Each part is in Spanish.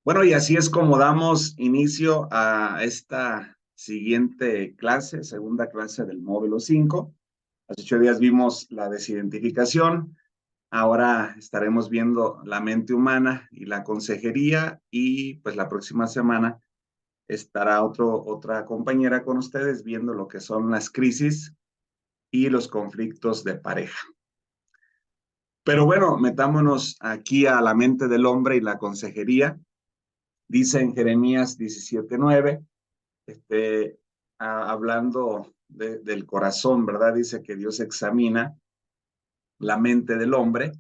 Bueno, y así es como damos inicio a esta siguiente clase, segunda clase del módulo 5. Hace 8 días vimos la desidentificación, ahora estaremos viendo la mente humana y la consejería y pues la próxima semana estará otra compañera con ustedes viendo lo que son las crisis y los conflictos de pareja. Pero bueno, metámonos aquí a la mente del hombre y la consejería. Dice en Jeremías 17:9, hablando del corazón, ¿verdad? Dice que Dios examina la mente del hombre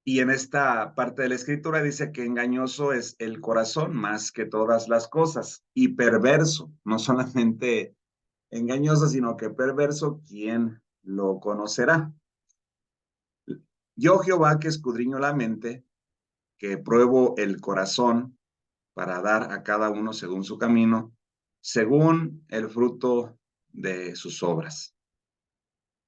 y en esta parte de la escritura dice que engañoso es el corazón más que todas las cosas y perverso, no solamente engañoso, sino que perverso, ¿quién lo conocerá? Yo, Jehová, que escudriño la mente, que pruebo el corazón para dar a cada uno según su camino, según el fruto de sus obras.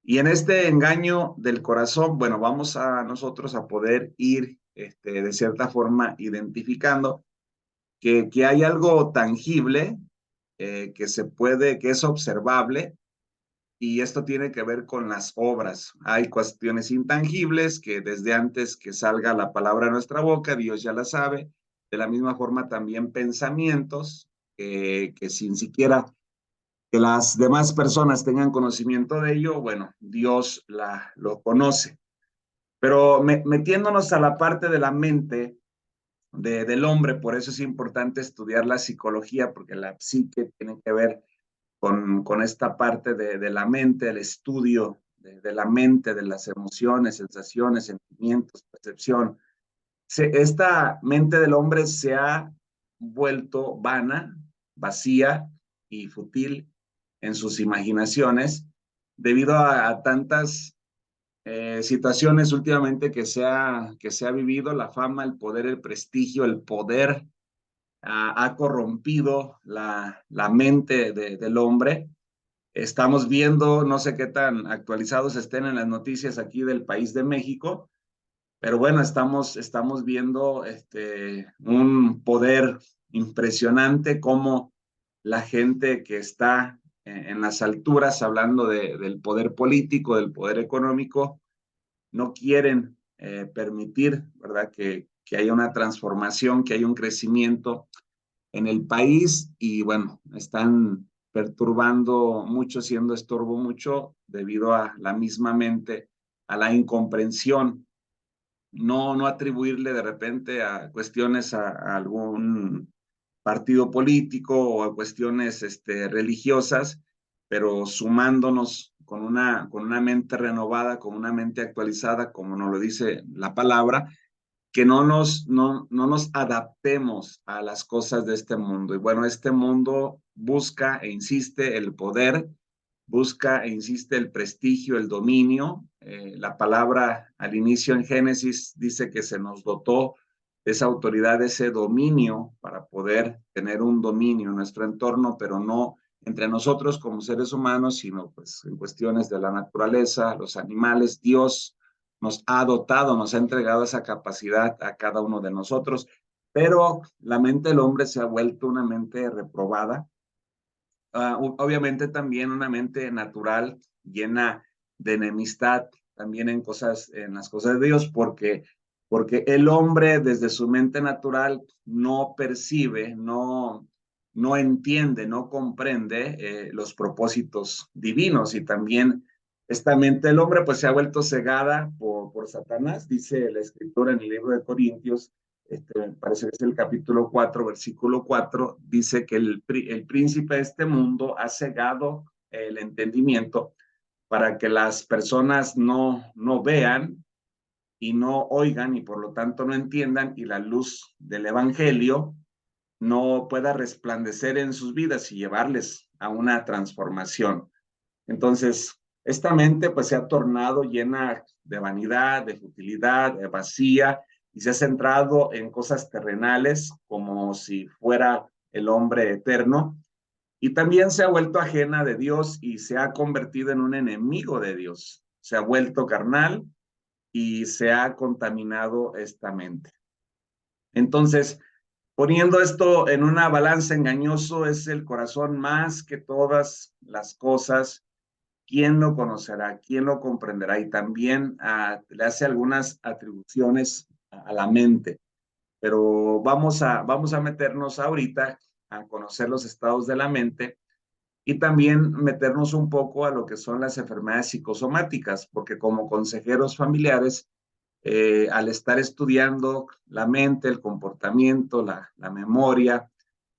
Y en este engaño del corazón, bueno, vamos a nosotros a poder ir de cierta forma identificando que hay algo tangible, que se puede, que es observable, y esto tiene que ver con las obras. Hay cuestiones intangibles que desde antes que salga la palabra a nuestra boca, Dios ya la sabe. De la misma forma también pensamientos que sin siquiera que las demás personas tengan conocimiento de ello, bueno, Dios lo conoce. Pero metiéndonos a la parte de la mente del hombre, por eso es importante estudiar la psicología, porque la psique tiene que ver con esta parte de la mente, el estudio de la mente, de las emociones, sensaciones, sentimientos, percepción. Esta mente del hombre se ha vuelto vana, vacía y fútil en sus imaginaciones debido a tantas situaciones últimamente que se ha vivido, la fama, el poder, el prestigio, el poder ha corrompido la mente del hombre. Estamos viendo, no sé qué tan actualizados estén en las noticias aquí del país de México, pero bueno, estamos viendo un poder impresionante como la gente que está en las alturas, hablando del poder político, del poder económico, no quieren permitir, ¿verdad?, que haya una transformación, que haya un crecimiento en el país y bueno, están perturbando mucho, siendo estorbo mucho debido a la misma mente, a la incomprensión, no atribuirle de repente a cuestiones a algún partido político o a cuestiones religiosas, pero sumándonos con una mente renovada, con una mente actualizada, como nos lo dice la palabra, que no nos adaptemos a las cosas de este mundo. Y bueno, este mundo busca e insiste el poder, busca e insiste el prestigio, el dominio. La palabra al inicio en Génesis dice que se nos dotó de esa autoridad, de ese dominio para poder tener un dominio en nuestro entorno, pero no entre nosotros como seres humanos, sino pues en cuestiones de la naturaleza, los animales. Dios nos ha dotado, nos ha entregado esa capacidad a cada uno de nosotros, pero la mente del hombre se ha vuelto una mente reprobada, obviamente también una mente natural llena de enemistad también en las cosas de Dios, porque el hombre desde su mente natural no percibe, no entiende, no comprende los propósitos divinos, y también esta mente del hombre pues se ha vuelto cegada por Satanás. Dice la escritura en el libro de Corintios, parece que es el capítulo 4, versículo 4, dice que el príncipe de este mundo ha cegado el entendimiento para que las personas no vean y no oigan y por lo tanto no entiendan, y la luz del evangelio no pueda resplandecer en sus vidas y llevarles a una transformación. Entonces, esta mente pues se ha tornado llena de vanidad, de futilidad, de vacía, y se ha centrado en cosas terrenales como si fuera el hombre eterno, y también se ha vuelto ajena de Dios y se ha convertido en un enemigo de Dios. Se ha vuelto carnal y se ha contaminado esta mente. Entonces, Poniendo esto en una balanza, engañoso es el corazón más que todas las cosas. ¿Quién lo conocerá? ¿Quién lo comprenderá? Y también le hace algunas atribuciones a la mente. Pero vamos a meternos ahorita a conocer los estados de la mente y también meternos un poco a lo que son las enfermedades psicosomáticas, porque como consejeros familiares, al estar estudiando la mente, el comportamiento, la memoria,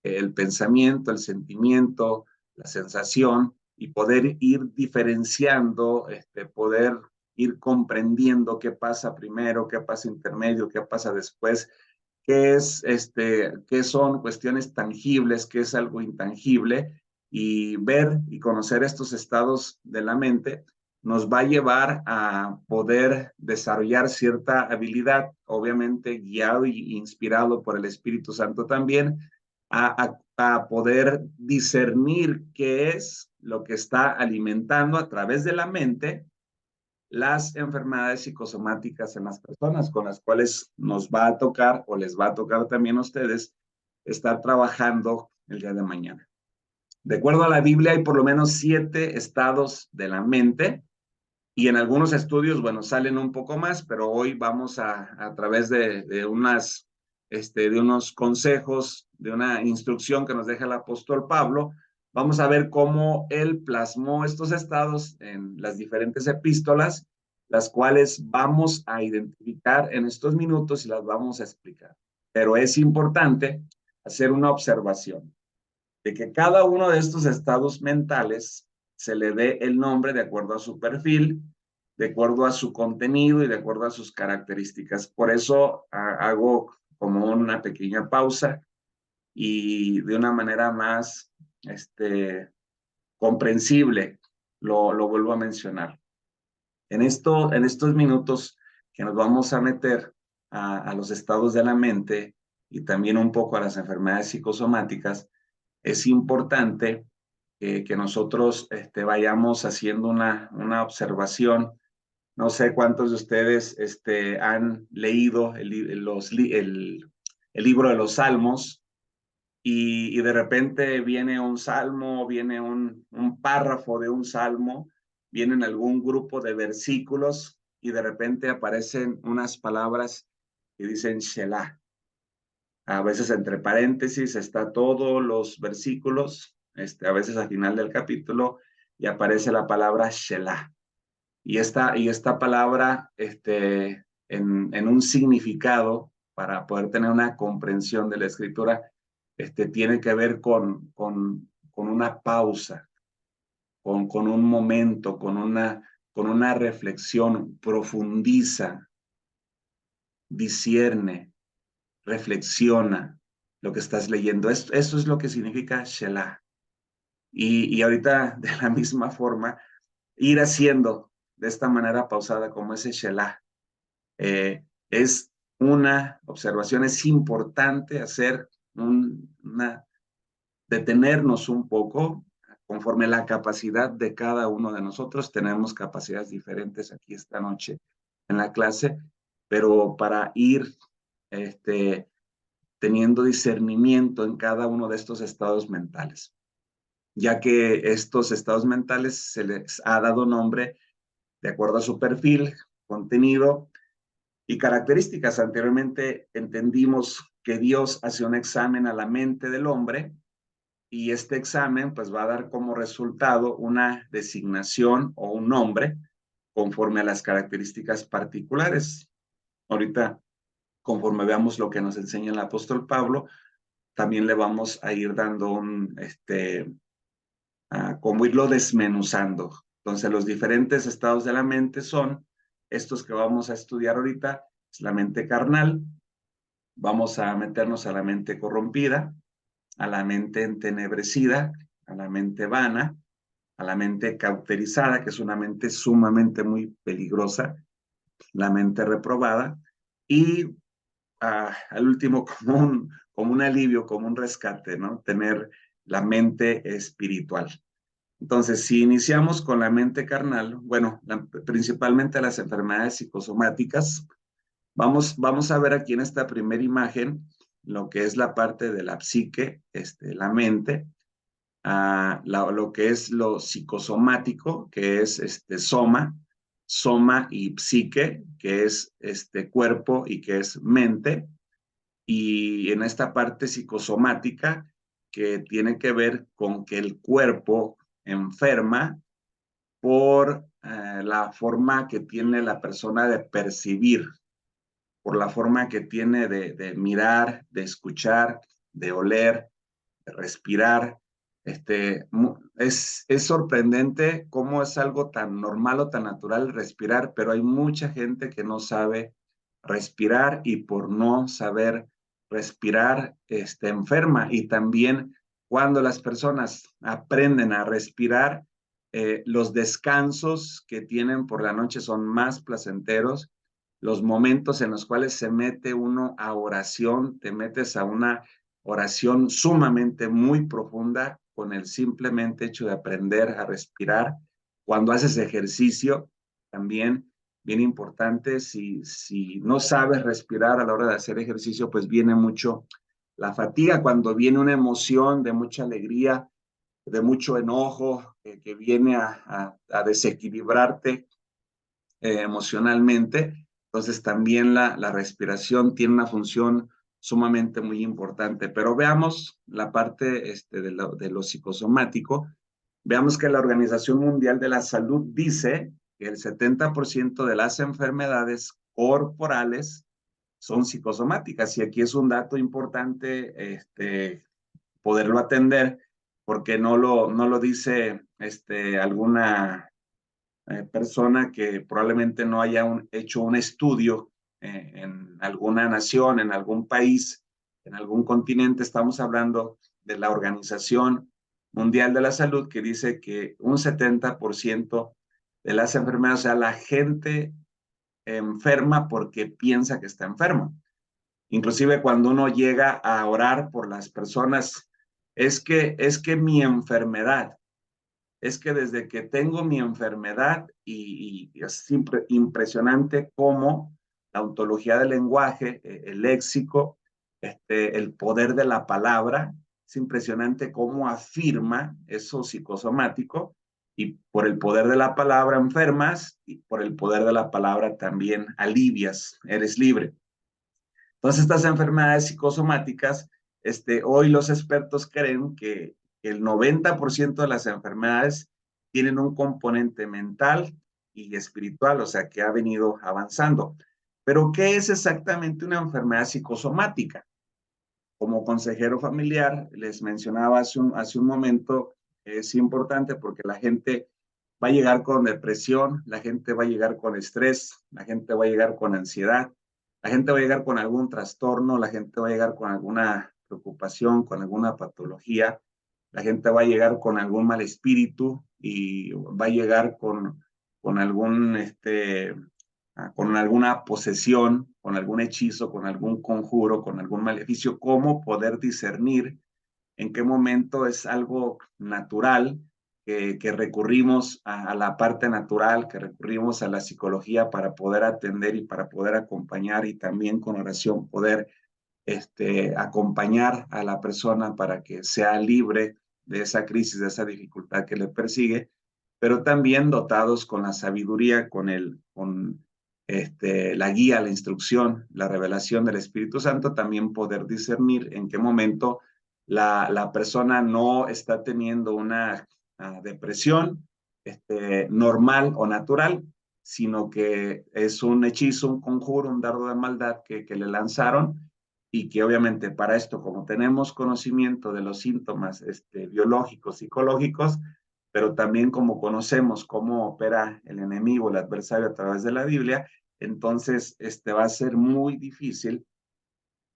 el pensamiento, el sentimiento, la sensación, y poder ir diferenciando, poder ir comprendiendo qué pasa primero, qué pasa intermedio, qué pasa después, qué son cuestiones tangibles, qué es algo intangible, y ver y conocer estos estados de la mente nos va a llevar a poder desarrollar cierta habilidad, obviamente guiado y inspirado por el Espíritu Santo también, a poder discernir qué es lo que está alimentando a través de la mente las enfermedades psicosomáticas en las personas con las cuales nos va a tocar o les va a tocar también a ustedes estar trabajando el día de mañana. De acuerdo a la Biblia, hay por lo menos 7 estados de la mente y en algunos estudios, bueno, salen un poco más, pero hoy vamos a través de unos consejos, de una instrucción que nos deja el apóstol Pablo, vamos a ver cómo él plasmó estos estados en las diferentes epístolas, las cuales vamos a identificar en estos minutos y las vamos a explicar. Pero es importante hacer una observación de que cada uno de estos estados mentales se le dé el nombre de acuerdo a su perfil, de acuerdo a su contenido y de acuerdo a sus características. Por eso hago como una pequeña pausa y de una manera más comprensible lo vuelvo a mencionar. En estos minutos que nos vamos a meter a los estados de la mente y también un poco a las enfermedades psicosomáticas, es importante que nosotros vayamos haciendo una observación. No sé cuántos de ustedes han leído el libro de los Salmos y de repente viene un salmo, viene un párrafo de un salmo, vienen algún grupo de versículos y de repente aparecen unas palabras que dicen Shelah. A veces entre paréntesis está todos los versículos, a veces al final del capítulo, y aparece la palabra Shelah. Y esta palabra, en un significado, para poder tener una comprensión de la escritura, tiene que ver con una pausa, con un momento, con una reflexión, profundiza, discierne, reflexiona lo que estás leyendo. Eso es lo que significa Shelah. Y ahorita, de la misma forma, ir haciendo de esta manera pausada como ese Shelah. Es una observación, es importante hacer detenernos un poco conforme la capacidad de cada uno de nosotros. Tenemos capacidades diferentes aquí esta noche en la clase, pero para ir teniendo discernimiento en cada uno de estos estados mentales, ya que estos estados mentales se les ha dado nombre de acuerdo a su perfil, contenido y características. Anteriormente entendimos que Dios hace un examen a la mente del hombre y este examen pues va a dar como resultado una designación o un nombre conforme a las características particulares. Ahorita, conforme veamos lo que nos enseña el apóstol Pablo, también le vamos a ir dando como irlo desmenuzando. Entonces, los diferentes estados de la mente son estos que vamos a estudiar ahorita: es la mente carnal, vamos a meternos a la mente corrompida, a la mente entenebrecida, a la mente vana, a la mente cauterizada, que es una mente sumamente muy peligrosa, la mente reprobada, y al último como un alivio, como un rescate, ¿no? Tener la mente espiritual. Entonces, si iniciamos con la mente carnal, bueno, principalmente las enfermedades psicosomáticas, vamos a ver aquí en esta primera imagen lo que es la parte de la psique, la mente, lo que es lo psicosomático, que es soma y psique, que es cuerpo y que es mente, y en esta parte psicosomática que tiene que ver con que el cuerpo enferma por la forma que tiene la persona de percibir, por la forma que tiene de mirar, de escuchar, de oler, de respirar. Es sorprendente cómo es algo tan normal o tan natural respirar, pero hay mucha gente que no sabe respirar y por no saber respirar, enferma. Y también cuando las personas aprenden a respirar, los descansos que tienen por la noche son más placenteros. Los momentos en los cuales se mete uno a oración, te metes a una oración sumamente muy profunda con el simplemente hecho de aprender a respirar. Cuando haces ejercicio, también bien importante, si no sabes respirar a la hora de hacer ejercicio, pues viene mucho la fatiga. Cuando viene una emoción de mucha alegría, de mucho enojo, que viene a desequilibrarte emocionalmente. Entonces también la respiración tiene una función sumamente muy importante. Pero veamos la parte de lo psicosomático. Veamos que la Organización Mundial de la Salud dice que el 70% de las enfermedades corporales son psicosomáticas. Y aquí es un dato importante poderlo atender, porque no lo dice alguna persona que probablemente no haya hecho un estudio en alguna nación, en algún país, en algún continente. Estamos hablando de la Organización Mundial de la Salud, que dice que un 70% de las enfermedades, o sea, la gente enferma porque piensa que está enfermo. Inclusive cuando uno llega a orar por las personas, es que mi enfermedad, es que desde que tengo mi enfermedad, y es impresionante cómo la ontología del lenguaje, el léxico, el poder de la palabra, es impresionante cómo afirma eso psicosomático, y por el poder de la palabra enfermas, y por el poder de la palabra también alivias, eres libre. Entonces, estas enfermedades psicosomáticas, hoy los expertos creen que el 90% de las enfermedades tienen un componente mental y espiritual, o sea, que ha venido avanzando. Pero, ¿qué es exactamente una enfermedad psicosomática? Como consejero familiar, les mencionaba hace un momento, es importante porque la gente va a llegar con depresión, la gente va a llegar con estrés, la gente va a llegar con ansiedad, la gente va a llegar con algún trastorno, la gente va a llegar con alguna preocupación, con alguna patología, la gente va a llegar con algún mal espíritu y va a llegar con algún con alguna posesión, con algún hechizo, con algún conjuro, con algún maleficio. Cómo poder discernir en qué momento es algo natural, que recurrimos a la parte natural, que recurrimos a la psicología para poder atender y para poder acompañar, y también con oración poder acompañar a la persona para que sea libre de esa crisis, de esa dificultad que le persigue, pero también dotados con la sabiduría, con la guía, la instrucción, la revelación del Espíritu Santo, también poder discernir en qué momento la persona no está teniendo una depresión normal o natural, sino que es un hechizo, un conjuro, un dardo de maldad que le lanzaron, y que obviamente para esto, como tenemos conocimiento de los síntomas biológicos, psicológicos, pero también como conocemos cómo opera el enemigo, el adversario a través de la Biblia, entonces va a ser muy difícil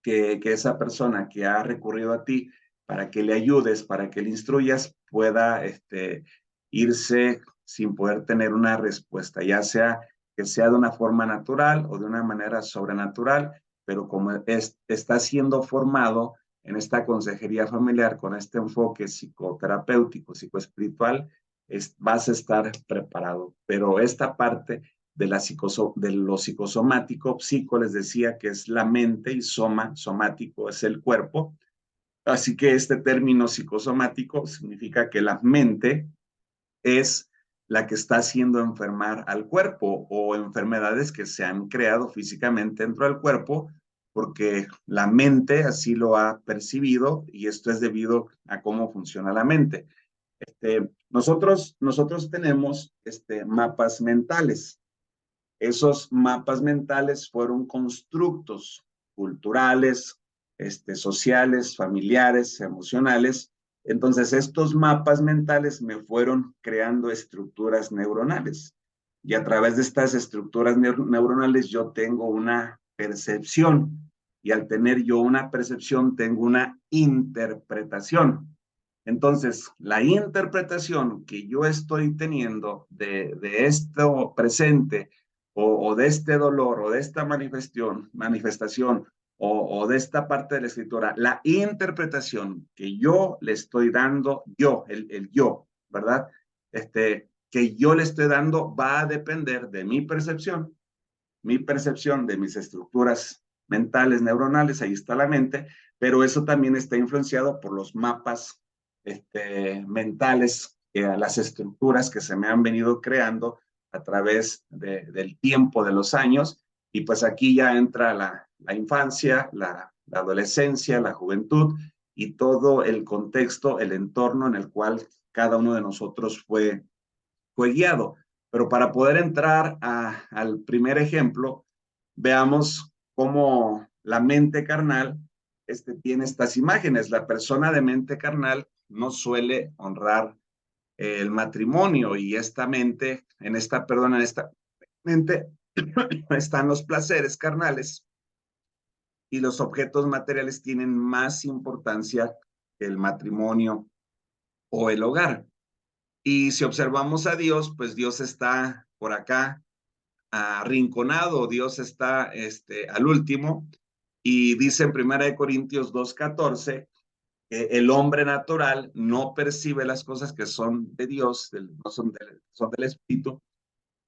que esa persona que ha recurrido a ti para que le ayudes, para que le instruyas, pueda irse sin poder tener una respuesta, ya sea que sea de una forma natural o de una manera sobrenatural, pero como está siendo formado en esta consejería familiar con este enfoque psicoterapéutico, psicoespiritual, vas a estar preparado. Pero esta parte de lo psicosomático. Psico les decía que es la mente y somático es el cuerpo. Así que este término psicosomático significa que la mente es la que está haciendo enfermar al cuerpo o enfermedades que se han creado físicamente dentro del cuerpo porque la mente así lo ha percibido y esto es debido a cómo funciona la mente. Nosotros tenemos mapas mentales. Esos mapas mentales fueron constructos culturales, sociales, familiares, emocionales. Entonces, estos mapas mentales me fueron creando estructuras neuronales. Y a través de estas estructuras neuronales yo tengo una percepción. Y al tener yo una percepción, tengo una interpretación. Entonces, la interpretación que yo estoy teniendo de esto presente o de este dolor o de esta manifestación o de esta parte de la escritura, la interpretación que yo le estoy dando, el yo, ¿verdad? Que yo le estoy dando va a depender de mi percepción de mis estructuras mentales, neuronales, ahí está la mente, pero eso también está influenciado por los mapas mentales, las estructuras que se me han venido creando a través del tiempo, de los años, y pues aquí ya entra la infancia, la adolescencia, la juventud y todo el contexto, el entorno en el cual cada uno de nosotros fue guiado. Pero para poder entrar al primer ejemplo, veamos cómo la mente carnal tiene estas imágenes. La persona de mente carnal no suele honrar el matrimonio y esta mente, en esta mente están los placeres carnales y los objetos materiales tienen más importancia que el matrimonio o el hogar. Y si observamos a Dios, pues Dios está por acá arrinconado, Dios está al último, y dice en 1 Corintios 2:14 que el hombre natural no percibe las cosas que son de Dios, no son del Espíritu,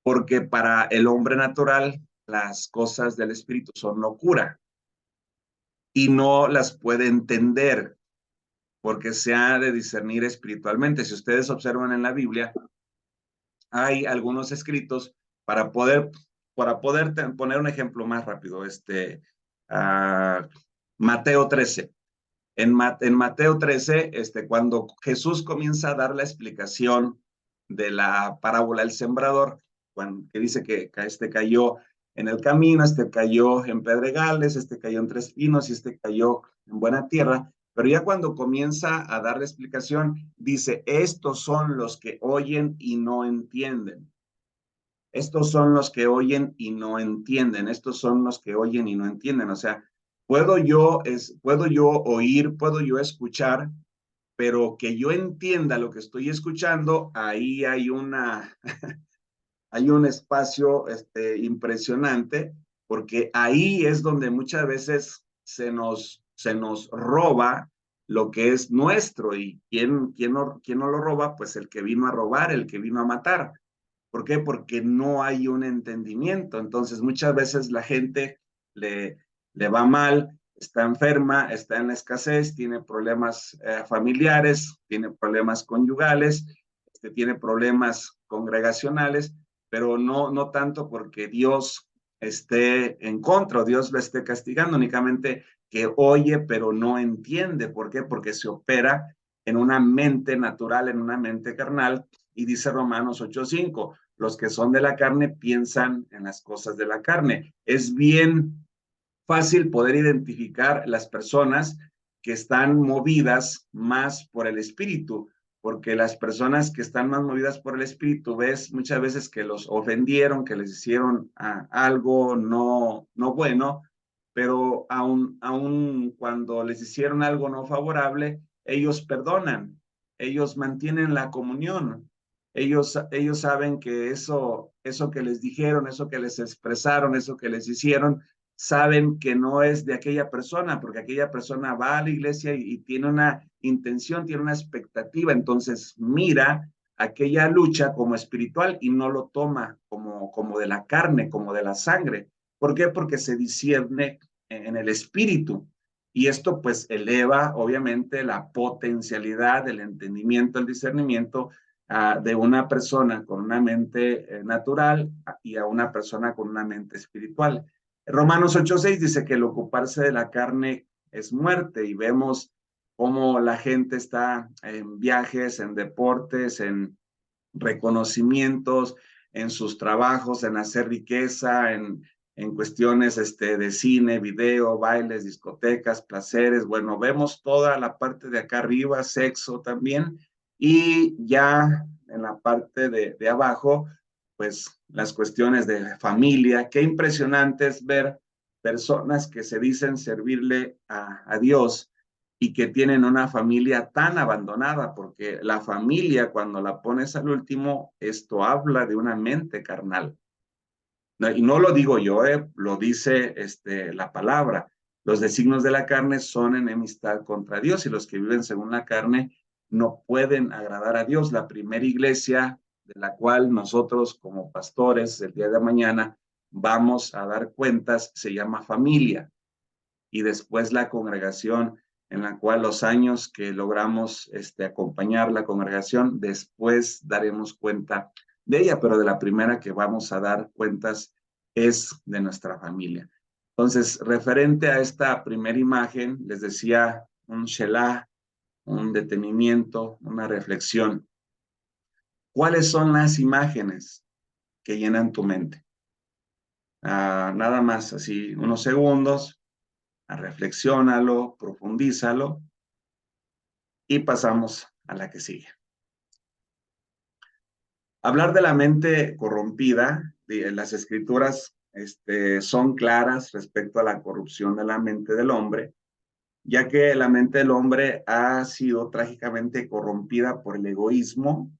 porque para el hombre natural las cosas del Espíritu son locura y no las puede entender porque se ha de discernir espiritualmente. Si ustedes observan en la Biblia, hay algunos escritos para poder, poner un ejemplo más rápido. Mateo 13. En Mateo 13, cuando Jesús comienza a dar la explicación de la parábola del sembrador, que dice que cayó en el camino, cayó en pedregales, cayó en tres pinos y cayó en buena tierra. Pero ya cuando comienza a dar la explicación, dice, estos son los que oyen y no entienden. Estos son los que oyen y no entienden. Estos son los que oyen y no entienden. O sea, puedo yo oír, puedo yo escuchar, pero que yo entienda lo que estoy escuchando, ahí hay hay un espacio impresionante, porque ahí es donde muchas veces se nos roba lo que es nuestro. ¿Y quién no lo roba? Pues el que vino a robar, el que vino a matar. ¿Por qué? Porque no hay un entendimiento. Entonces, muchas veces la gente le va mal, está enferma, está en la escasez, tiene problemas familiares, tiene problemas conyugales, tiene problemas congregacionales, pero no tanto porque Dios esté en contra o Dios lo esté castigando, únicamente que oye pero no entiende. ¿Por qué? Porque se opera en una mente natural, en una mente carnal, y dice Romanos 8:5, los que son de la carne piensan en las cosas de la carne. Es bien fácil poder identificar las personas que están movidas más por el espíritu, porque las personas que están más movidas por el espíritu, ves muchas veces que los ofendieron, que les hicieron algo no bueno, pero aun cuando les hicieron algo no favorable, ellos perdonan, ellos mantienen la comunión. Ellos saben que eso que les dijeron, eso que les expresaron, eso que les hicieron, saben que no es de aquella persona, porque aquella persona va a la iglesia y tiene una intención, tiene una expectativa, entonces mira aquella lucha como espiritual y no lo toma como de la carne, como de la sangre. ¿Por qué? Porque se discierne en el espíritu. Y esto pues eleva obviamente la potencialidad del entendimiento, el discernimiento de una persona con una mente natural y a una persona con una mente espiritual. Romanos 8:6 dice que el ocuparse de la carne es muerte y vemos cómo la gente está en viajes, en deportes, en reconocimientos, en sus trabajos, en hacer riqueza, en cuestiones de cine, video, bailes, discotecas, placeres. Bueno, vemos toda la parte de acá arriba, sexo también, y ya en la parte de abajo, pues las cuestiones de familia. Qué impresionante es ver personas que se dicen servirle a Dios y que tienen una familia tan abandonada, porque la familia, cuando la pones al último, esto habla de una mente carnal. Y no lo digo yo, lo dice la palabra. Los designios de la carne son enemistad contra Dios y los que viven según la carne no pueden agradar a Dios. La primera iglesia de la cual nosotros como pastores el día de mañana vamos a dar cuentas se llama familia, y después la congregación en la cual los años que logramos acompañar la congregación, después daremos cuenta de ella, pero de la primera que vamos a dar cuentas es de nuestra familia. Entonces, referente a esta primera imagen, les decía un shelah, un detenimiento, una reflexión. ¿Cuáles son las imágenes que llenan tu mente? Nada más así, unos segundos, reflexiónalo, profundízalo y pasamos a la que sigue. Hablar de la mente corrompida, las escrituras son claras respecto a la corrupción de la mente del hombre, ya que la mente del hombre ha sido trágicamente corrompida por el egoísmo,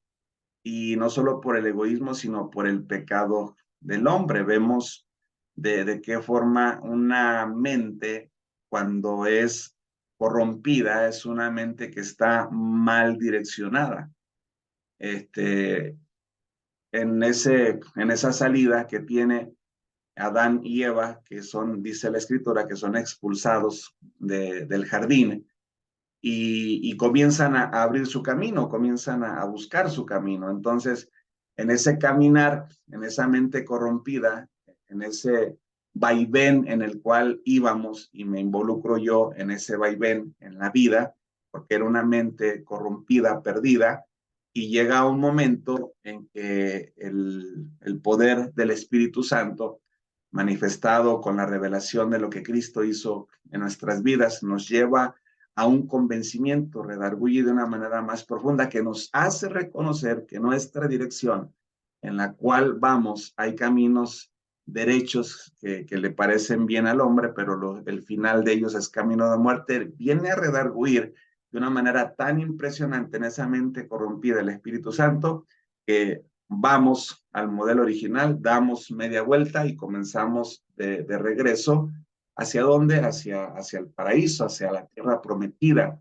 y no solo por el egoísmo, sino por el pecado del hombre. Vemos de qué forma una mente, cuando es corrompida, es una mente que está mal direccionada. En esa salida que tiene Adán y Eva, que son, dice la escritura, que son expulsados del jardín, y comienzan a abrir su camino, comienzan a buscar su camino. Entonces, en ese caminar, en esa mente corrompida, en ese vaivén en el cual íbamos, y me involucro yo en ese vaivén en la vida, porque era una mente corrompida, perdida, y llega un momento en que el poder del Espíritu Santo, manifestado con la revelación de lo que Cristo hizo en nuestras vidas, nos lleva a un convencimiento, redarguye de una manera más profunda, que nos hace reconocer que nuestra dirección en la cual vamos, hay caminos derechos que le parecen bien al hombre, pero el final de ellos es camino de muerte. Viene a redarguir de una manera tan impresionante en esa mente corrompida del Espíritu Santo, que vamos al modelo original, damos media vuelta y comenzamos de regreso. ¿Hacia dónde? Hacia el paraíso, hacia la tierra prometida,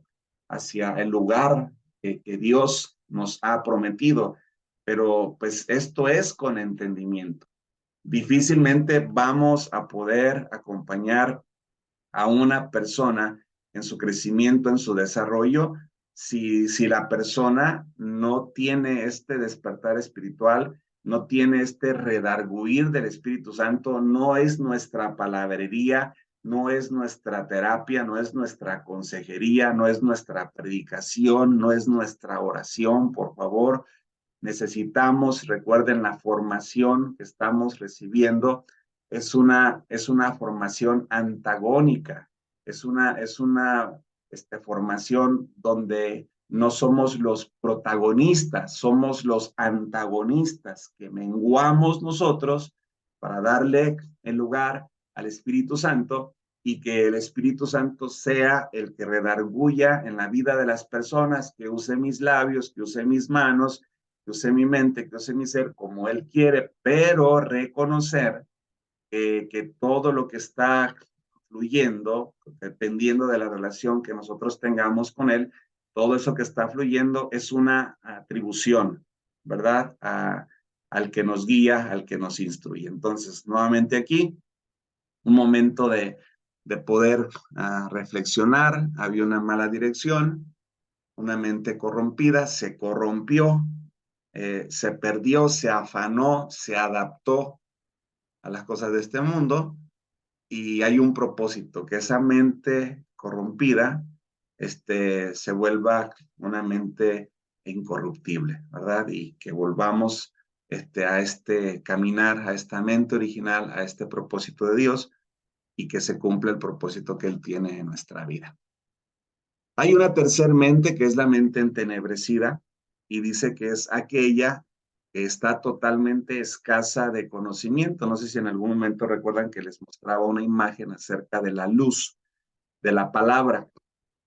hacia el lugar que Dios nos ha prometido. Pero pues esto es con entendimiento. Difícilmente vamos a poder acompañar a una persona en su crecimiento, en su desarrollo, si la persona no tiene este despertar espiritual, no tiene este redarguir del Espíritu Santo. No es nuestra palabrería, no es nuestra terapia, no es nuestra consejería, no es nuestra predicación, no es nuestra oración, por favor. Necesitamos, recuerden, la formación que estamos recibiendo es una formación antagónica, es una formación donde no somos los protagonistas, somos los antagonistas, que menguamos nosotros para darle el lugar al Espíritu Santo, y que el Espíritu Santo sea el que redarguya en la vida de las personas, que use mis labios, que use mis manos, que use mi mente, que use mi ser como Él quiere, pero reconocer que todo lo que está fluyendo, dependiendo de la relación que nosotros tengamos con Él, todo eso que está fluyendo es una atribución. ¿verdad? Al que nos guía, al que nos instruye. Entonces, nuevamente aquí, un momento de poder reflexionar. Había una mala dirección, una mente corrompida, se corrompió, se perdió, se afanó, se adaptó a las cosas de este mundo, y hay un propósito, que esa mente corrompida se vuelva una mente incorruptible, ¿verdad? Y que volvamos a este caminar, a esta mente original, a este propósito de Dios, y que se cumpla el propósito que Él tiene en nuestra vida. Hay una tercer mente, que es la mente entenebrecida, y dice que es aquella que está totalmente escasa de conocimiento. No sé si en algún momento recuerdan que les mostraba una imagen acerca de la luz de la palabra,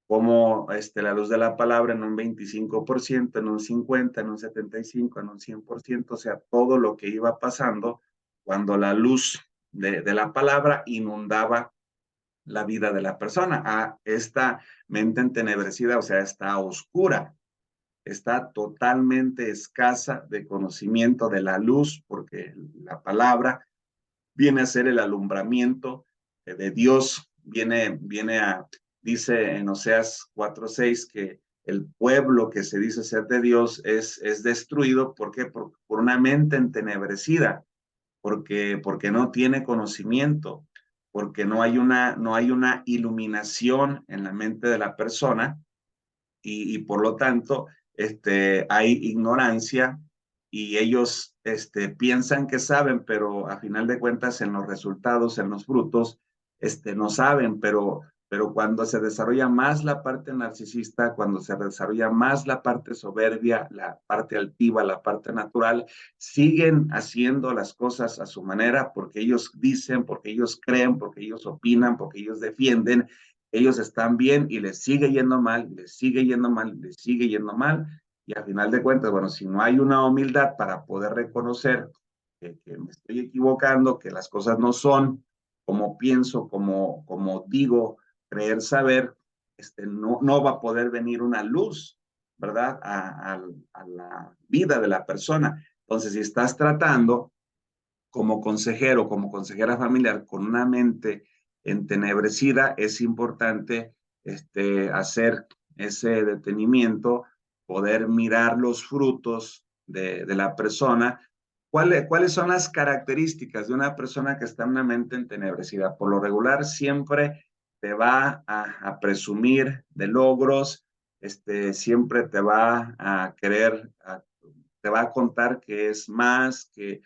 como la luz de la palabra en un 25%, en un 50%, en un 75%, en un 100%, o sea, todo lo que iba pasando cuando la luz de la palabra inundaba la vida de la persona. Esta mente entenebrecida, o sea, está oscura, está totalmente escasa de conocimiento de la luz, porque la palabra viene a ser el alumbramiento de Dios, dice en Oseas 4:6 que el pueblo que se dice ser de Dios es destruido. ¿Por qué? Por una mente entenebrecida, porque no tiene conocimiento, porque no hay una iluminación en la mente de la persona, y por lo tanto hay ignorancia, y ellos piensan que saben, pero a final de cuentas en los resultados, en los frutos, no saben. Pero cuando se desarrolla más la parte narcisista, cuando se desarrolla más la parte soberbia, la parte altiva, la parte natural, siguen haciendo las cosas a su manera, porque ellos dicen, porque ellos creen, porque ellos opinan, porque ellos defienden. Ellos están bien y les sigue yendo mal, les sigue yendo mal, les sigue yendo mal. Y al final de cuentas, bueno, si no hay una humildad para poder reconocer que me estoy equivocando, que las cosas no son como pienso, como digo, creer saber, no va a poder venir una luz, ¿verdad? A la vida de la persona. Entonces, si estás tratando como consejero, como consejera familiar, con una mente entenebrecida, es importante hacer ese detenimiento, poder mirar los frutos de la persona. ¿Cuáles son las características de una persona que está en una mente entenebrecida? Por lo regular, siempre te va a presumir de logros, siempre te va a querer, te va a contar que es más, que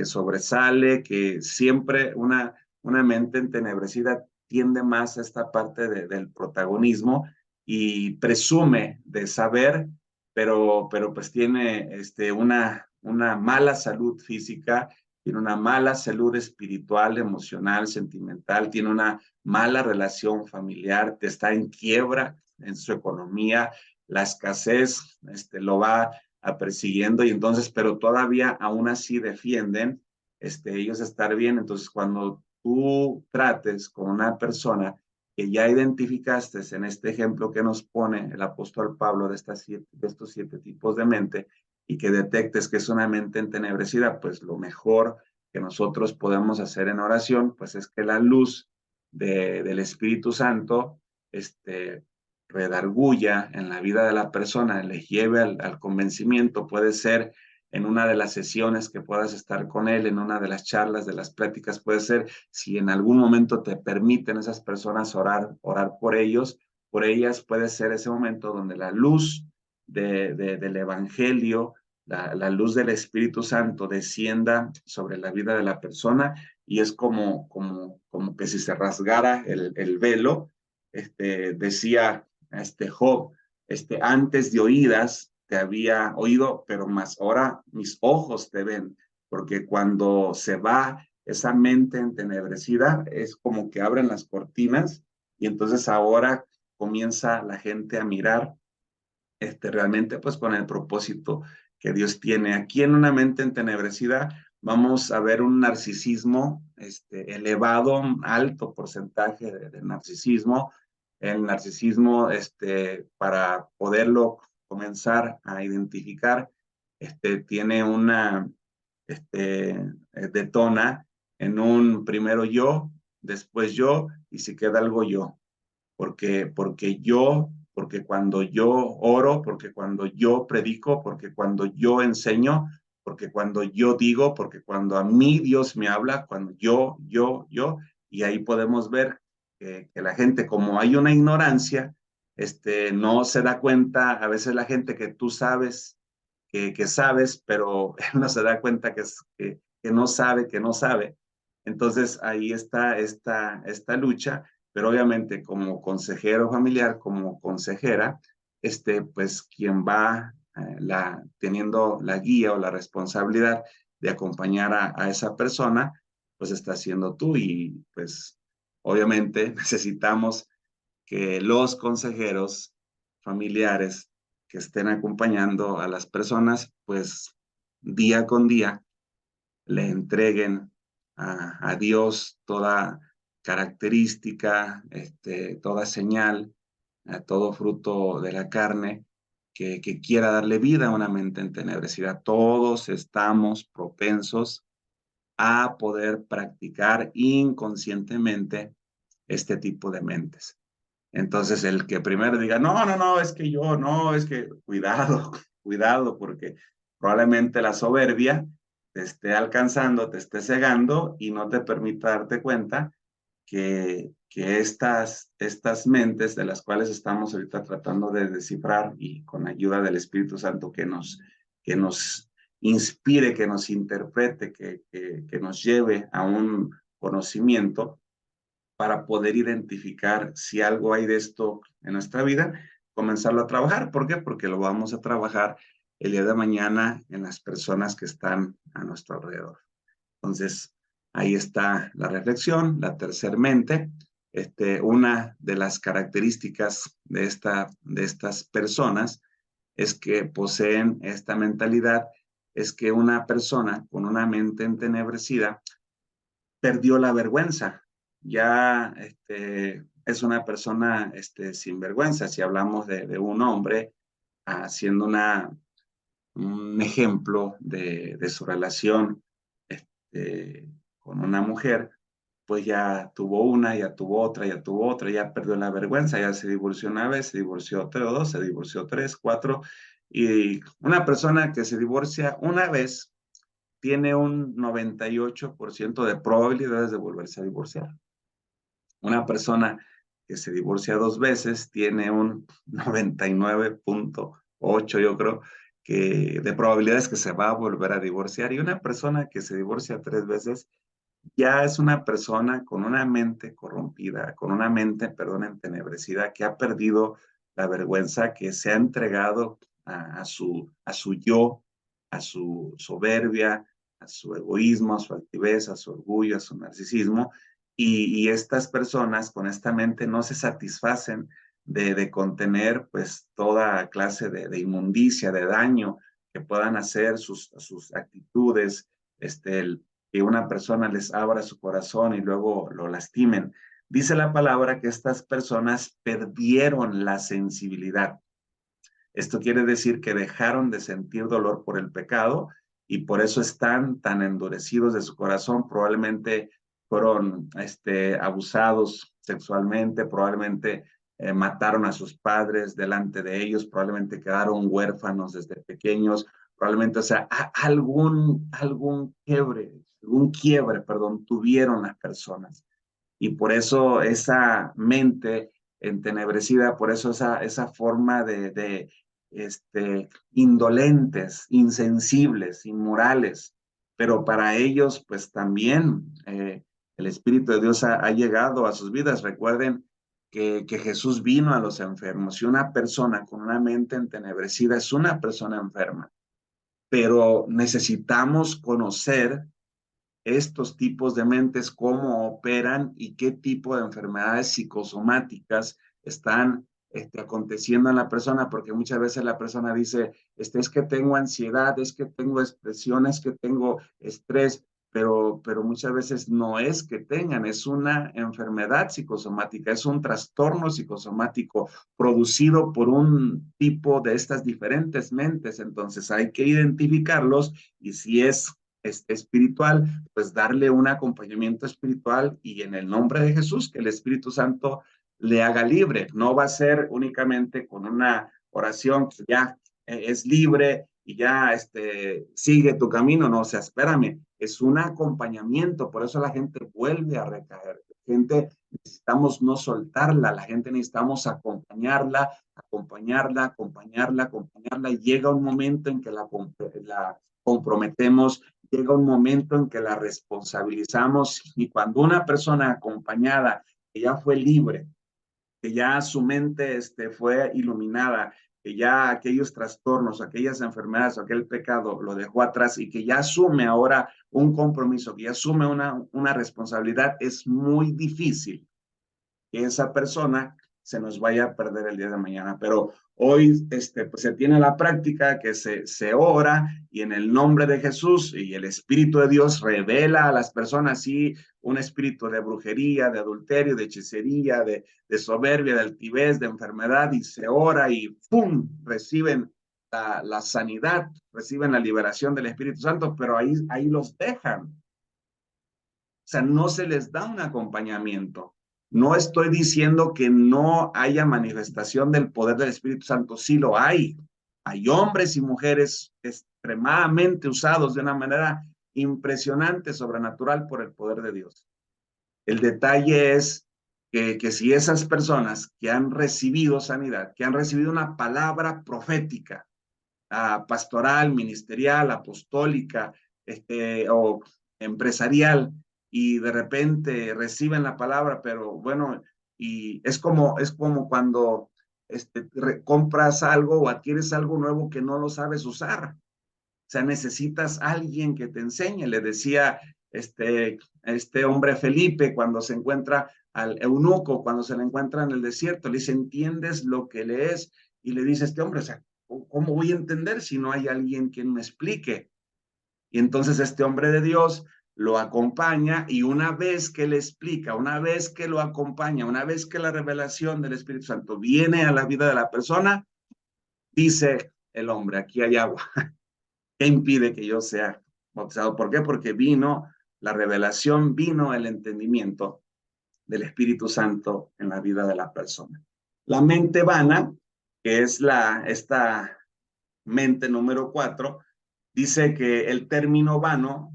sobresale, que siempre una mente entenebrecida tiende más a esta parte del protagonismo, y presume de saber, pero pues tiene una mala salud física, tiene una mala salud espiritual, emocional, sentimental, tiene una mala relación familiar, está en quiebra en su economía, la escasez lo va persiguiendo, y entonces, pero todavía aún así defienden ellos estar bien. Entonces, cuando tú trates con una persona que ya identificaste en este ejemplo que nos pone el apóstol Pablo de estos 7 tipos de mente, y que detectes que es una mente entenebrecida, pues lo mejor que nosotros podemos hacer en oración, pues es que la luz del Espíritu Santo redarguya en la vida de la persona, les lleve al convencimiento. Puede ser en una de las sesiones que puedas estar con él, en una de las charlas, de las pláticas, puede ser, si en algún momento te permiten esas personas orar por ellos, por ellas, puede ser ese momento donde la luz del Evangelio, la luz del Espíritu Santo descienda sobre la vida de la persona, y es como que si se rasgara el velo. Decía Job, antes de oídas te había oído, pero más ahora mis ojos te ven, porque cuando se va esa mente entenebrecida, es como que abren las cortinas, y entonces ahora comienza la gente a mirar realmente pues con el propósito que Dios tiene. Aquí en una mente entenebrecida vamos a ver un narcisismo elevado, un alto porcentaje de narcisismo. El narcisismo, para poderlo comenzar a identificar, tiene una, detona en un primero yo, después yo, y si queda algo yo. Porque cuando yo oro, porque cuando yo predico, porque cuando yo enseño, porque cuando yo digo, porque cuando a mí Dios me habla, cuando yo, y ahí podemos ver que la gente, como hay una ignorancia, no se da cuenta, a veces la gente que tú sabes, que sabes, pero él no se da cuenta que no sabe, que no sabe. Entonces ahí está esta lucha, pero obviamente como consejero familiar, como consejera, pues quien va teniendo la guía o la responsabilidad de acompañar a esa persona, pues está siendo tú y pues obviamente necesitamos que los consejeros familiares que estén acompañando a las personas, pues día con día le entreguen a Dios toda característica, toda señal, a todo fruto de la carne que quiera darle vida a una mente entenebrecida. Todos estamos propensos a poder practicar inconscientemente este tipo de mentes. Entonces, el que primero diga, no, no, no, es que yo, no, es que cuidado, cuidado, porque probablemente la soberbia te esté alcanzando, te esté cegando y no te permita darte cuenta que estas mentes de las cuales estamos ahorita tratando de descifrar y con ayuda del Espíritu Santo que nos inspire, que nos interprete, que nos lleve a un conocimiento, para poder identificar si algo hay de esto en nuestra vida, comenzarlo a trabajar. ¿Por qué? Porque lo vamos a trabajar el día de mañana en las personas que están a nuestro alrededor. Entonces, ahí está la reflexión, la tercer mente. Una de las características de estas personas es que poseen esta mentalidad, es que una persona con una mente entenebrecida perdió la vergüenza. Ya es una persona sin vergüenza. Si hablamos de un hombre haciendo un ejemplo de su relación con una mujer, pues ya tuvo una, ya tuvo otra, ya tuvo otra, ya perdió la vergüenza, ya se divorció una vez, se divorció tres, dos, se divorció tres, cuatro, y una persona que se divorcia una vez tiene un 98% de probabilidades de volverse a divorciar. Una persona que se divorcia dos veces tiene un 99.8, yo creo, de probabilidades que se va a volver a divorciar. Y una persona que se divorcia tres veces ya es una persona con una mente corrompida, con una mente, perdón, entenebrecida, que ha perdido la vergüenza, que se ha entregado a su yo, a su soberbia, a su egoísmo, a su altivez, a su orgullo, a su narcisismo. Y estas personas con esta mente no se satisfacen de contener pues toda clase de inmundicia, de daño que puedan hacer sus actitudes, que una persona les abra su corazón y luego lo lastimen. Dice la palabra que estas personas perdieron la sensibilidad. Esto quiere decir que dejaron de sentir dolor por el pecado y por eso están tan endurecidos de su corazón. Probablemente fueron abusados sexualmente, probablemente mataron a sus padres delante de ellos, probablemente quedaron huérfanos desde pequeños, probablemente, o sea, algún quiebre, perdón, tuvieron las personas. Y por eso esa mente entenebrecida, por eso esa forma indolentes, insensibles, inmorales. Pero para ellos, pues también el Espíritu de Dios ha llegado a sus vidas. Recuerden que Jesús vino a los enfermos y una persona con una mente entenebrecida es una persona enferma. Pero necesitamos conocer estos tipos de mentes, cómo operan y qué tipo de enfermedades psicosomáticas están aconteciendo en la persona, porque muchas veces la persona dice, es que tengo ansiedad, es que tengo expresiones, que tengo estrés, pero muchas veces no es que tengan, es una enfermedad psicosomática, es un trastorno psicosomático producido por un tipo de estas diferentes mentes. Entonces hay que identificarlos y si es espiritual, pues darle un acompañamiento espiritual y en el nombre de Jesús, que el Espíritu Santo le haga libre. No va a ser únicamente con una oración que ya es libre y ya sigue tu camino. No, o sea, espérame, es un acompañamiento, por eso la gente vuelve a recaer. La gente necesitamos no soltarla, la gente necesitamos acompañarla, acompañarla, acompañarla, acompañarla, y llega un momento en que la comprometemos, llega un momento en que la responsabilizamos, y cuando una persona acompañada que ya fue libre, que ya su mente fue iluminada, que ya aquellos trastornos, aquellas enfermedades, aquel pecado lo dejó atrás y que ya asume ahora un compromiso, que ya asume una responsabilidad, es muy difícil que esa persona se nos vaya a perder el día de mañana. Pero hoy pues se tiene la práctica que se ora y en el nombre de Jesús y el Espíritu de Dios revela a las personas, sí, un espíritu de brujería, de adulterio, de hechicería, de soberbia, de altivez, de enfermedad, y se ora y ¡pum! Reciben la sanidad, reciben la liberación del Espíritu Santo, pero ahí los dejan. O sea, no se les da un acompañamiento. No estoy diciendo que no haya manifestación del poder del Espíritu Santo, sí lo hay. Hay hombres y mujeres extremadamente usados de una manera impresionante, sobrenatural por el poder de Dios. El detalle es que si esas personas que han recibido sanidad, que han recibido una palabra profética, pastoral, ministerial, apostólica, o empresarial, y de repente reciben la palabra, pero bueno, y es como cuando compras algo o adquieres algo nuevo que no lo sabes usar. O sea, necesitas a alguien que te enseñe. Le decía este hombre Felipe cuando se encuentra al eunuco, cuando se le encuentra en el desierto, le dice, ¿entiendes lo que lees? Y le dice este hombre, o sea, ¿cómo voy a entender si no hay alguien quien me explique? Y entonces este hombre de Dios lo acompaña, y una vez que le explica, una vez que lo acompaña, una vez que la revelación del Espíritu Santo viene a la vida de la persona, dice el hombre, aquí hay agua. ¿Qué impide que yo sea bautizado? ¿Por qué? Porque vino la revelación, vino el entendimiento del Espíritu Santo en la vida de la persona. La mente vana, que es esta mente número 4, dice que el término vano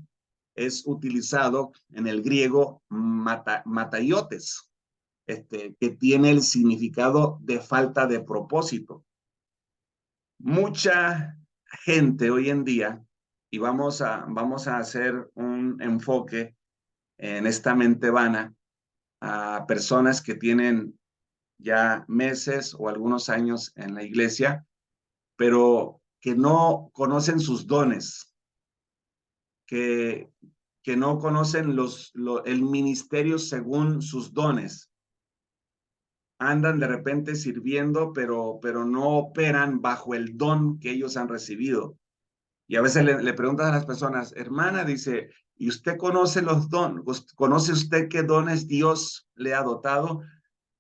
es utilizado en el griego mataiotes, que tiene el significado de falta de propósito. Mucha gente hoy en día, y vamos a hacer un enfoque en esta mente vana a personas que tienen ya meses o algunos años en la iglesia, pero que no conocen sus dones, que, que no conocen el ministerio según sus dones. Andan de repente sirviendo, pero no operan bajo el don que ellos han recibido. Y a veces le preguntas a las personas, hermana, dice, ¿y usted conoce los dones? ¿Conoce usted qué dones Dios le ha dotado?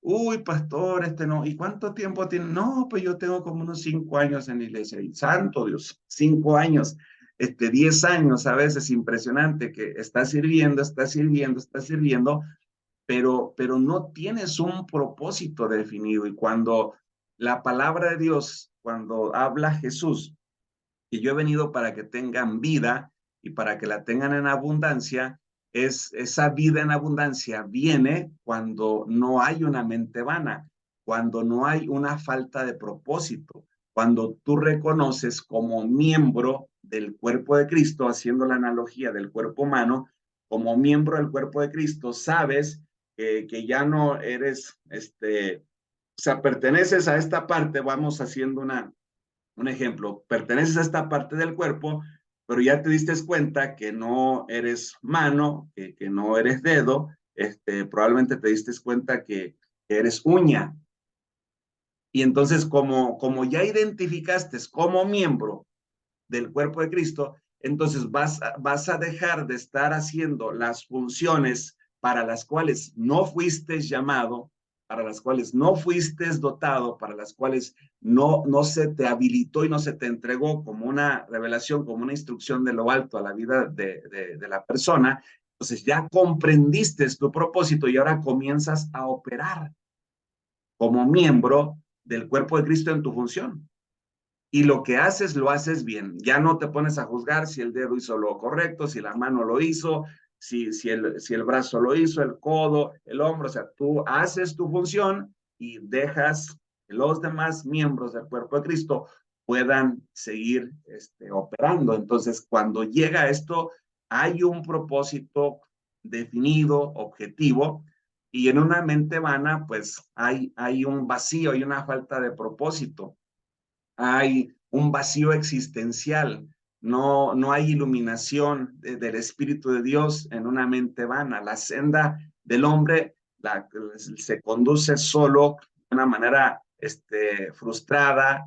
Uy, pastor, no. ¿Y cuánto tiempo tiene? No, pues yo tengo como unos 5 años en la iglesia. Y santo Dios, 5 años, 10 años a veces, impresionante, que está sirviendo, está sirviendo, está sirviendo, pero no tienes un propósito definido. Y cuando la palabra de Dios, cuando habla Jesús, que yo he venido para que tengan vida y para que la tengan en abundancia, esa vida en abundancia viene cuando no hay una mente vana, cuando no hay una falta de propósito, cuando tú reconoces como miembro del cuerpo de Cristo, haciendo la analogía del cuerpo humano, como miembro del cuerpo de Cristo, sabes que ya no eres, o sea, perteneces a esta parte, vamos haciendo un ejemplo, perteneces a esta parte del cuerpo, pero ya te diste cuenta que no eres mano, que no eres dedo, probablemente te diste cuenta que eres uña. Y entonces, como ya identificaste como miembro del cuerpo de Cristo, entonces vas a dejar de estar haciendo las funciones para las cuales no fuiste llamado, para las cuales no fuiste dotado, para las cuales no se te habilitó y no se te entregó como una revelación, como una instrucción de lo alto a la vida de la persona. Entonces ya comprendiste tu propósito y ahora comienzas a operar como miembro del cuerpo de Cristo en tu función. Y lo que haces, lo haces bien. Ya no te pones a juzgar si el dedo hizo lo correcto, si la mano lo hizo, si el brazo lo hizo, el codo, el hombro. O sea, tú haces tu función y dejas que los demás miembros del cuerpo de Cristo puedan seguir operando. Entonces, cuando llega esto, hay un propósito definido, objetivo, y en una mente vana, pues hay un vacío, hay una falta de propósito, hay un vacío existencial, no hay iluminación del Espíritu de Dios en una mente vana. La senda del hombre se conduce solo de una manera frustrada,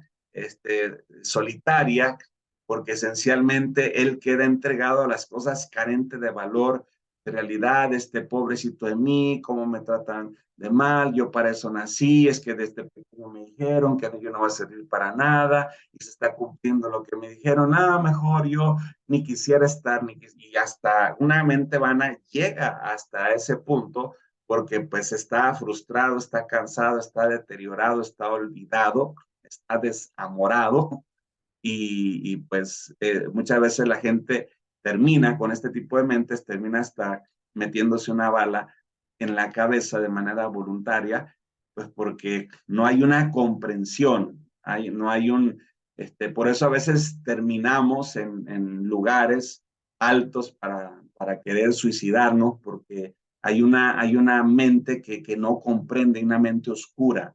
solitaria, porque esencialmente él queda entregado a las cosas carentes de valor, de realidad, pobrecito de mí, cómo me tratan de mal, yo para eso nací, es que desde pequeño me dijeron que yo no va a servir para nada y se está cumpliendo lo que me dijeron, mejor yo ni quisiera estar, y hasta una mente vana llega hasta ese punto porque pues está frustrado, está cansado, está deteriorado, está olvidado, está desamorado y pues muchas veces la gente termina con este tipo de mentes, termina hasta metiéndose una bala en la cabeza de manera voluntaria, pues porque no hay una comprensión, no hay por eso a veces terminamos en lugares altos para querer suicidarnos, porque hay una mente que no comprende, una mente oscura,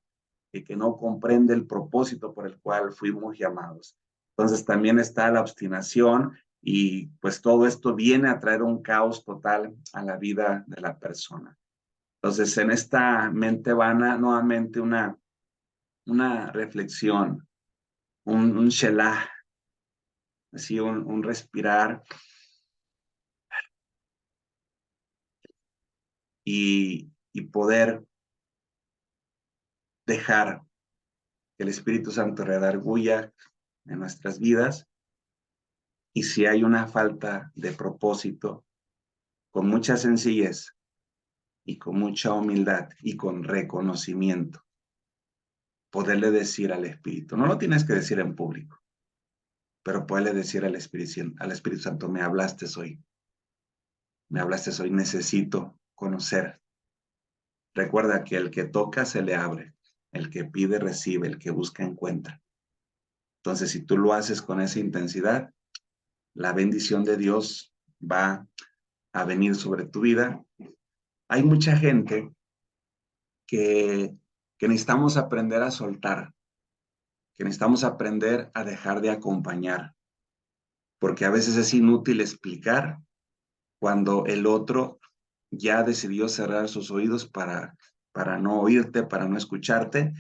que no comprende el propósito por el cual fuimos llamados. Entonces también está la obstinación y pues todo esto viene a traer un caos total a la vida de la persona. Entonces en esta mente vana, nuevamente una reflexión, un shelah, así un respirar y poder dejar que el Espíritu Santo redarguya en nuestras vidas. Y si hay una falta de propósito, con mucha sencillez y con mucha humildad y con reconocimiento, poderle decir al Espíritu, no lo tienes que decir en público, pero poderle decir al Espíritu Santo, me hablaste hoy, necesito conocer. Recuerda que el que toca se le abre, el que pide recibe, el que busca encuentra. Entonces, si tú lo haces con esa intensidad, la bendición de Dios va a venir sobre tu vida. Hay mucha gente que necesitamos aprender a soltar, que necesitamos aprender a dejar de acompañar, porque a veces es inútil explicar cuando el otro ya decidió cerrar sus oídos para no oírte, para no escucharte,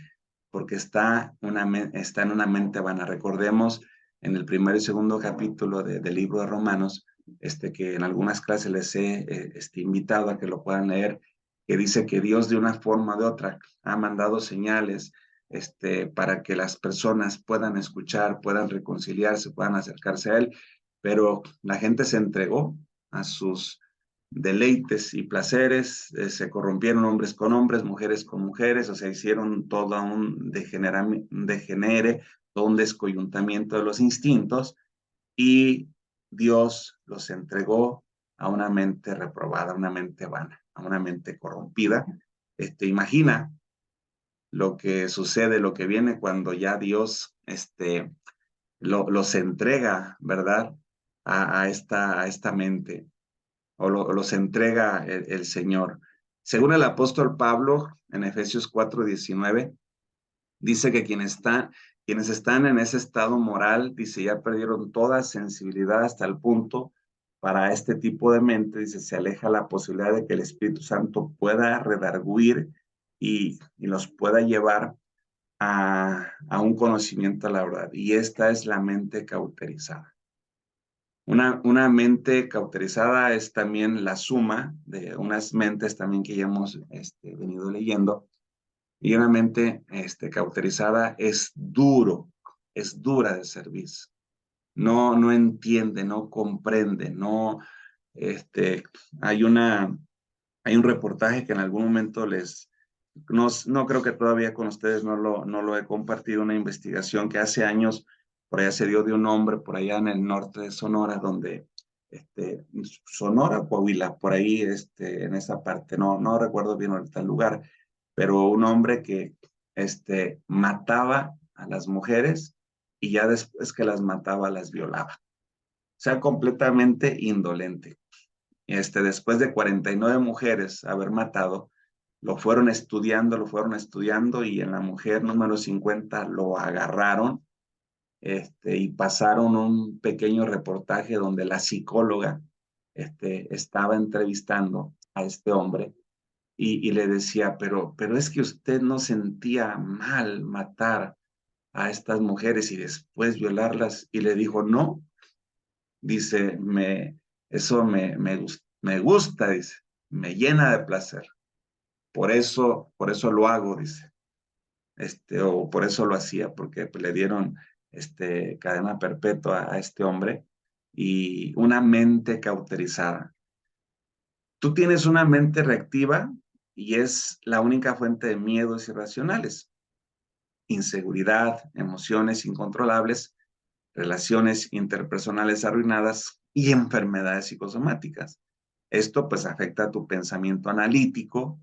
porque está en una mente vana. Recordemos en el primer y segundo capítulo del libro de Romanos, que en algunas clases les he invitado a que lo puedan leer, que dice que Dios de una forma o de otra ha mandado señales para que las personas puedan escuchar, puedan reconciliarse, puedan acercarse a Él, pero la gente se entregó a sus deleites y placeres, se corrompieron hombres con hombres, mujeres con mujeres, o sea, hicieron todo un degenere, todo un descoyuntamiento de los instintos y Dios los entregó a una mente reprobada, a una mente vana, a una mente corrompida. Imagina lo que sucede, lo que viene cuando ya Dios los entrega, ¿verdad? A esta mente o los entrega el Señor. Según el apóstol Pablo, en Efesios 4:19, dice que quienes están en ese estado moral, dice, ya perdieron toda sensibilidad hasta el punto para este tipo de mente, dice, se aleja la posibilidad de que el Espíritu Santo pueda redarguir y los pueda llevar a un conocimiento de la verdad. Y esta es la mente cauterizada. Una mente cauterizada es también la suma de unas mentes también que ya hemos venido leyendo. Y una mente cauterizada es dura de servir. No entiende, no comprende, no, este, hay hay un reportaje que en algún momento no creo que todavía con ustedes no lo he compartido, una investigación que hace años por allá se dio de un hombre por allá en el norte de Sonora, donde, Sonora, Coahuila, por ahí, en esa parte, no recuerdo bien ahorita el lugar, pero un hombre que, mataba a las mujeres y ya después que las mataba, las violaba. O sea, completamente indolente. Después de 49 mujeres haber matado, lo fueron estudiando y en la mujer número 50 lo agarraron, y pasaron un pequeño reportaje donde la psicóloga, estaba entrevistando a este hombre y le decía, pero es que usted no sentía mal matar a estas mujeres y después violarlas. Y le dijo, no, dice, eso me gusta, dice, me llena de placer. Por eso lo hago, dice, o por eso lo hacía, porque pues, le dieron, cadena perpetua a este hombre y una mente cauterizada. Tú tienes una mente reactiva y es la única fuente de miedos irracionales, inseguridad, emociones incontrolables, relaciones interpersonales arruinadas y enfermedades psicosomáticas. Esto pues afecta a tu pensamiento analítico,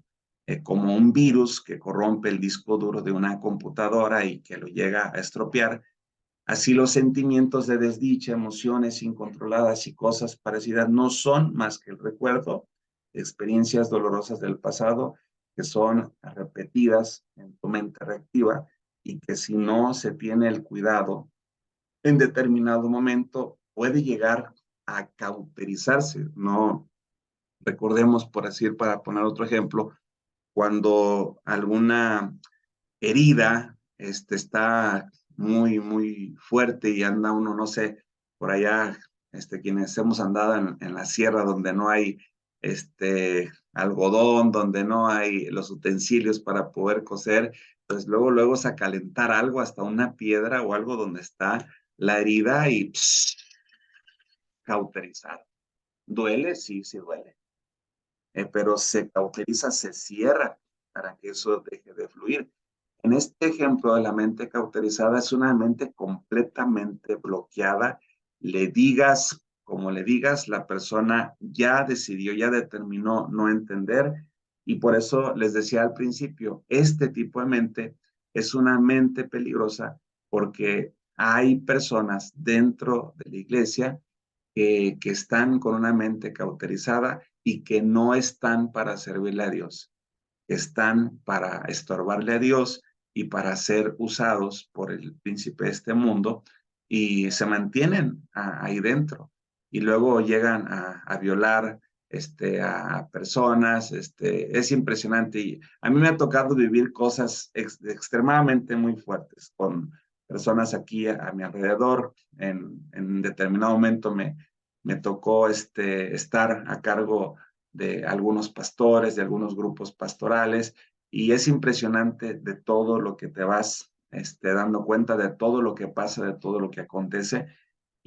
como un virus que corrompe el disco duro de una computadora y que lo llega a estropear. Así los sentimientos de desdicha, emociones incontroladas y cosas parecidas no son más que el recuerdo de experiencias dolorosas del pasado que son repetidas en tu mente reactiva y que si no se tiene el cuidado en determinado momento puede llegar a cauterizarse. No recordemos, por decir, para poner otro ejemplo, cuando alguna herida está muy fuerte y anda uno, no sé, por allá, quienes hemos andado en la sierra donde no hay algodón, donde no hay los utensilios para poder coser, pues luego es a calentar algo, hasta una piedra o algo donde está la herida y cauterizar. ¿Duele? Sí, sí duele. Pero se cauteriza, se cierra para que eso deje de fluir. En este ejemplo de la mente cauterizada es una mente completamente bloqueada. Le digas como le digas, la persona ya decidió, ya determinó no entender y por eso les decía al principio, este tipo de mente es una mente peligrosa porque hay personas dentro de la iglesia que están con una mente cauterizada y que no están para servirle a Dios, están para estorbarle a Dios y para ser usados por el príncipe de este mundo y se mantienen ahí dentro y luego llegan a violar a personas, es impresionante y a mí me ha tocado vivir cosas extremadamente muy fuertes con personas aquí a mi alrededor. En determinado momento me tocó estar a cargo de algunos pastores, de algunos grupos pastorales, y es impresionante de todo lo que te vas dando cuenta, de todo lo que pasa, de todo lo que acontece,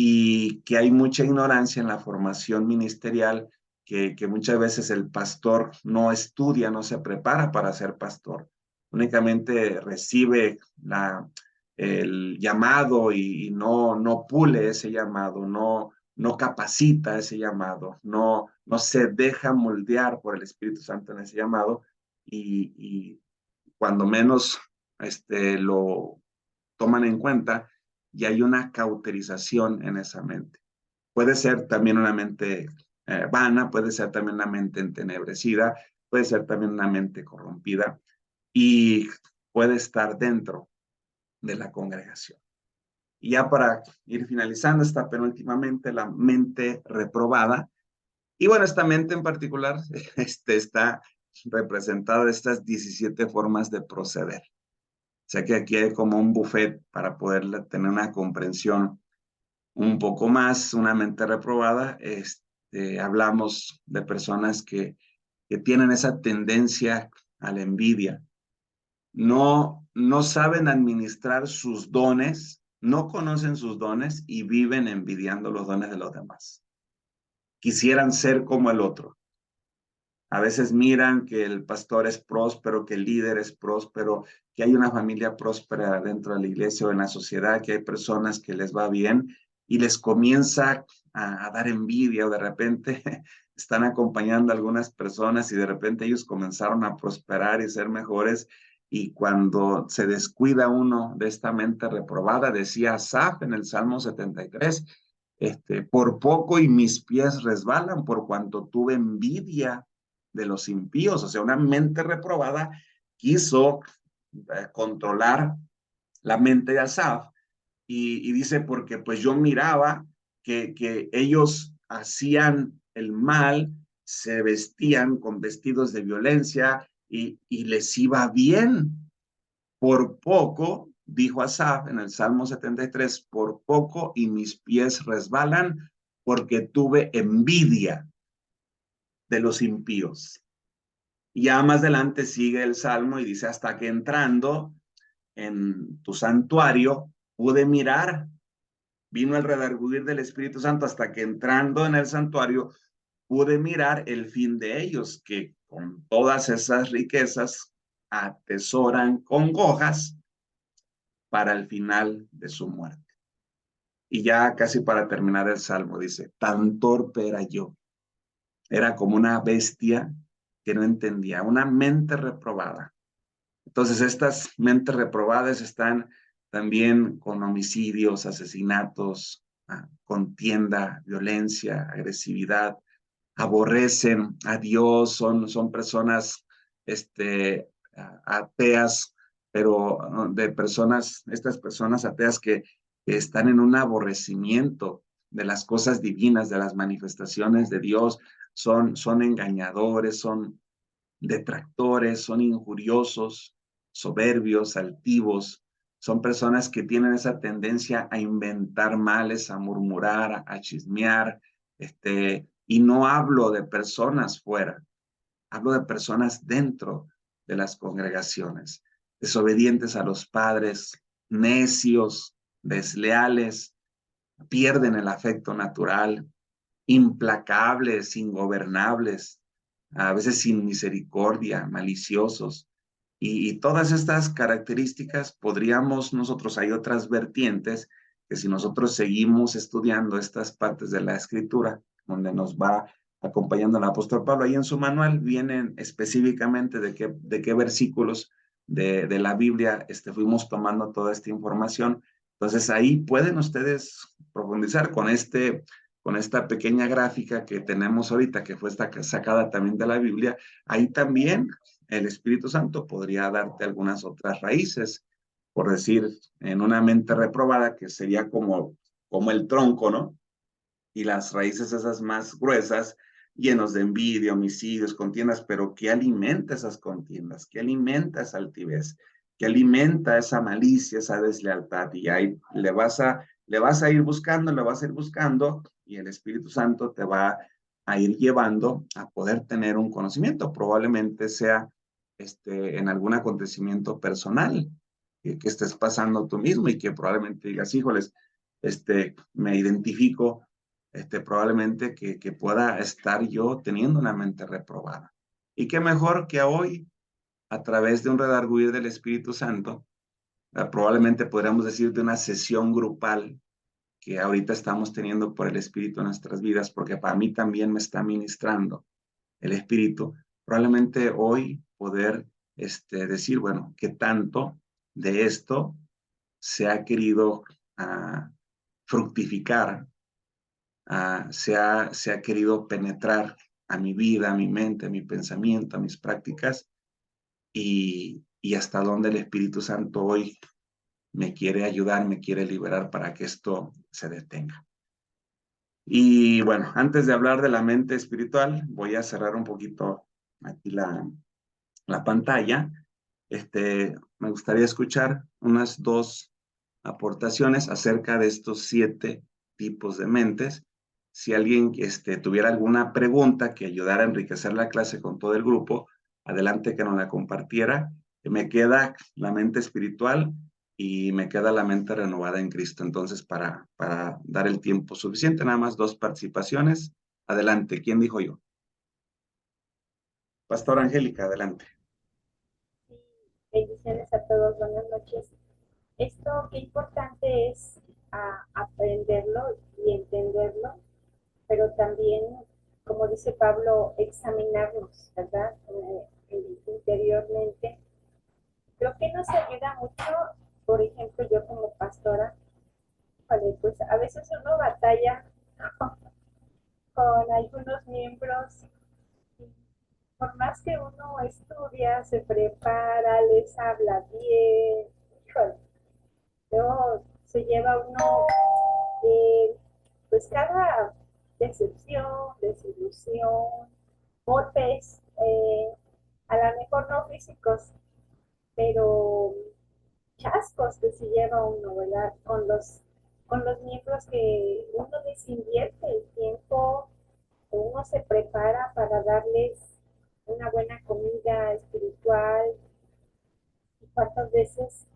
y que hay mucha ignorancia en la formación ministerial, que muchas veces el pastor no estudia, no se prepara para ser pastor, únicamente recibe el llamado y no pule ese llamado, no capacita ese llamado, no se deja moldear por el Espíritu Santo en ese llamado y cuando menos lo toman en cuenta y hay una cauterización en esa mente. Puede ser también una mente vana, puede ser también una mente entenebrecida, puede ser también una mente corrompida y puede estar dentro de la congregación. Y ya para ir finalizando esta penúltimamente, la mente reprobada. Y bueno, esta mente en particular está representada de estas 17 formas de proceder. O sea que aquí hay como un buffet para poder tener una comprensión un poco más una mente reprobada, hablamos de personas que tienen esa tendencia a la envidia. No saben administrar sus dones, no conocen sus dones y viven envidiando los dones de los demás. Quisieran ser como el otro. A veces miran que el pastor es próspero, que el líder es próspero, que hay una familia próspera dentro de la iglesia o en la sociedad, que hay personas que les va bien y les comienza a dar envidia o de repente están acompañando a algunas personas y de repente ellos comenzaron a prosperar y ser mejores. Y cuando se descuida uno de esta mente reprobada, decía Asaf en el Salmo 73, por poco y mis pies resbalan por cuanto tuve envidia de los impíos. O sea, una mente reprobada quiso controlar la mente de Asaf y dice, porque pues yo miraba que ellos hacían el mal, se vestían con vestidos de violencia y les iba bien. Por poco, dijo Asaf en el Salmo 73, por poco y mis pies resbalan porque tuve envidia de los impíos. Y ya más adelante sigue el Salmo y dice, hasta que entrando en tu santuario pude mirar, vino el redarguir del Espíritu Santo, hasta que entrando en el santuario pude mirar el fin de ellos, que con todas esas riquezas atesoran congojas para el final de su muerte. Y ya casi para terminar el Salmo dice, tan torpe era yo, era como una bestia que no entendía, una mente reprobada. Entonces estas mentes reprobadas están también con homicidios, asesinatos, contienda, violencia, agresividad, aborrecen a Dios, son personas ateas, pero de personas, estas personas ateas que están en un aborrecimiento de las cosas divinas, de las manifestaciones de Dios, son engañadores, son detractores, son injuriosos, soberbios, altivos, son personas que tienen esa tendencia a inventar males, a murmurar, a chismear, y no hablo de personas fuera, hablo de personas dentro de las congregaciones, desobedientes a los padres, necios, desleales, pierden el afecto natural, implacables, ingobernables, a veces sin misericordia, maliciosos. Y todas estas características podríamos nosotros, hay otras vertientes que si nosotros seguimos estudiando estas partes de la escritura, donde nos va acompañando el apóstol Pablo, ahí en su manual vienen específicamente de qué versículos de la Biblia fuimos tomando toda esta información. Entonces ahí pueden ustedes profundizar con esta pequeña gráfica que tenemos ahorita, que fue sacada también de la Biblia. Ahí también el Espíritu Santo podría darte algunas otras raíces, por decir, en una mente reprobada, que sería como el tronco, ¿no? Y las raíces esas más gruesas, llenos de envidia, homicidios, contiendas, pero ¿qué alimenta esas contiendas? ¿Qué alimenta esa altivez? ¿Qué alimenta esa malicia, esa deslealtad? Y ahí le vas a ir buscando, le vas a ir buscando, y el Espíritu Santo te va a ir llevando a poder tener un conocimiento. Probablemente sea en algún acontecimiento personal que estés pasando tú mismo y que probablemente digas, híjoles, me identifico probablemente que pueda estar yo teniendo una mente reprobada. Y qué mejor que hoy, a través de un redarguir del Espíritu Santo, probablemente podríamos decir de una sesión grupal que ahorita estamos teniendo por el Espíritu en nuestras vidas, porque para mí también me está ministrando el Espíritu, probablemente hoy poder decir, bueno, qué tanto de esto se ha querido fructificar, se ha querido penetrar a mi vida, a mi mente, a mi pensamiento, a mis prácticas y hasta dónde el Espíritu Santo hoy me quiere ayudar, me quiere liberar para que esto se detenga. Y bueno, antes de hablar de la mente espiritual, voy a cerrar un poquito aquí la pantalla. Me gustaría escuchar unas dos aportaciones acerca de estos 7 tipos de mentes. Si alguien tuviera alguna pregunta que ayudara a enriquecer la clase con todo el grupo, adelante que nos la compartiera. Me queda la mente espiritual y me queda la mente renovada en Cristo. Entonces, para dar el tiempo suficiente, nada más 2 participaciones. Adelante, ¿quién dijo yo? Pastora Angélica, adelante. Sí, bendiciones a todos, buenas noches. Esto qué importante es aprenderlo y entenderlo, pero también, como dice Pablo, examinarnos, ¿verdad? Interiormente. Creo que nos ayuda mucho, por ejemplo, yo como pastora, vale, pues a veces uno batalla con algunos miembros, por más que uno estudia, se prepara, les habla bien, híjole, luego se lleva uno, pues cada decepción, desilusión, golpes, a lo mejor no físicos, pero chascos que se lleva uno, ¿verdad? Con los miembros que uno les invierte el tiempo, uno se prepara para darles una buena comida espiritual. ¿Y cuántas veces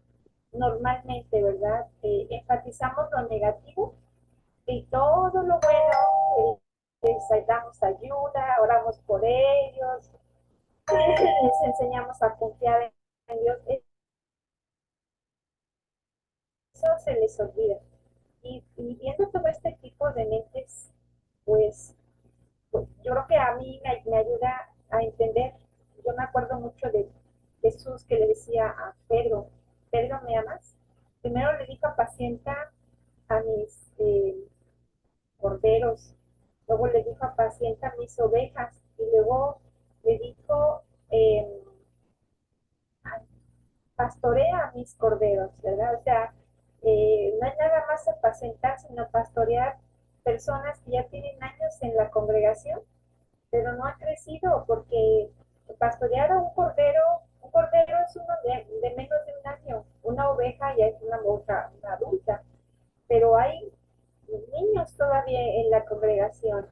normalmente, ¿verdad? Enfatizamos lo negativo y todo lo bueno, les damos ayuda, oramos por ellos, les enseñamos a confiar en Dios. Eso se les olvida. Y viendo todo este tipo de mentes, pues, pues yo creo que a mí me ayuda a entender. Yo me acuerdo mucho de Jesús que le decía a Pedro, Pedro, ¿me amas? Primero le dijo, apacienta a mis corderos, luego le dijo, apacienta mis ovejas, y luego le dijo, eh, pastorea a mis corderos, ¿verdad? O sea, no es nada más apacentar, sino pastorear personas que ya tienen años en la congregación, pero no han crecido, porque pastorear a un cordero es uno de menos de un año, una oveja ya es una oveja una adulta, pero hay niños todavía en la congregación.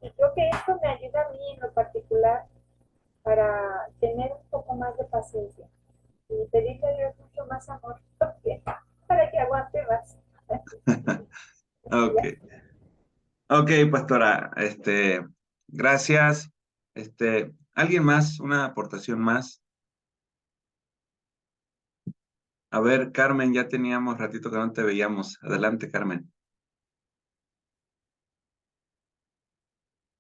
Y creo que esto me ayuda a mí en lo particular para tener un poco más de paciencia y pedirle a Dios mucho más amor para que aguante más. Ok, ok, pastora, gracias. ¿Alguien más? ¿Una aportación más? A ver, Carmen, ya teníamos ratito que no te veíamos. Adelante, Carmen.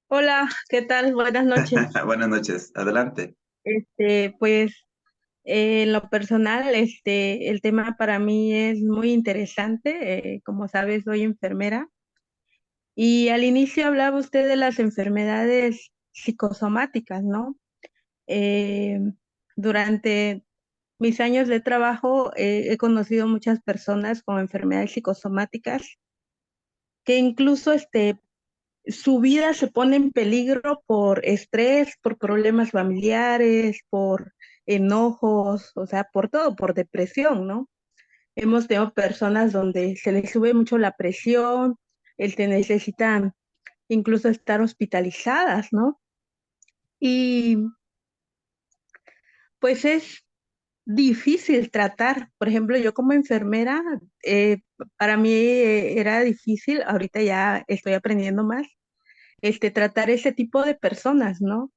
Hola, ¿qué tal? Buenas noches. Buenas noches, adelante. Pues en lo personal, el tema para mí es muy interesante. Como sabes, soy enfermera y al inicio hablaba usted de las enfermedades psicosomáticas, ¿no? Eh, Durante mis años de trabajo he conocido muchas personas con enfermedades psicosomáticas que incluso su vida se pone en peligro por estrés, por problemas familiares, por enojos, o sea, por todo, por depresión, ¿no? Hemos tenido personas donde se les sube mucho la presión, necesitan incluso estar hospitalizadas, ¿no? Y pues es difícil tratar. Por ejemplo, yo como enfermera, para mí era difícil, ahorita ya estoy aprendiendo más, tratar ese tipo de personas, ¿no?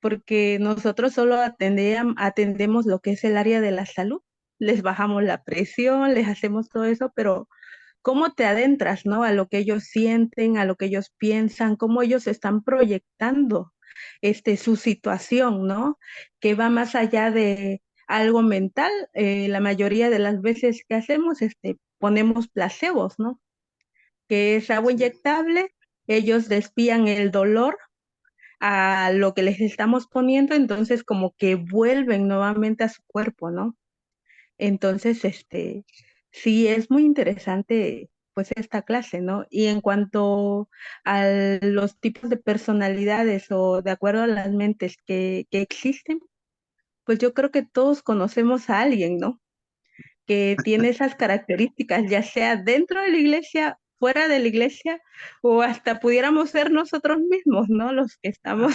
Porque nosotros solo atendemos lo que es el área de la salud, les bajamos la presión, les hacemos todo eso, pero ¿cómo te adentras, no? A lo que ellos sienten, a lo que ellos piensan, cómo ellos están proyectando su situación, ¿no? Que va más allá de algo mental. La mayoría de las veces que hacemos, ponemos placebos, ¿no? Que es agua Sí. inyectable, ellos desvían el dolor a lo que les estamos poniendo, entonces como que vuelven nuevamente a su cuerpo, ¿no? Entonces, sí es muy interesante pues esta clase, ¿no? Y en cuanto a los tipos de personalidades o de acuerdo a las mentes que existen, pues yo creo que todos conocemos a alguien, ¿no? Que tiene esas características, ya sea dentro de la iglesia, fuera de la iglesia o hasta pudiéramos ser nosotros mismos, ¿no? Los que estamos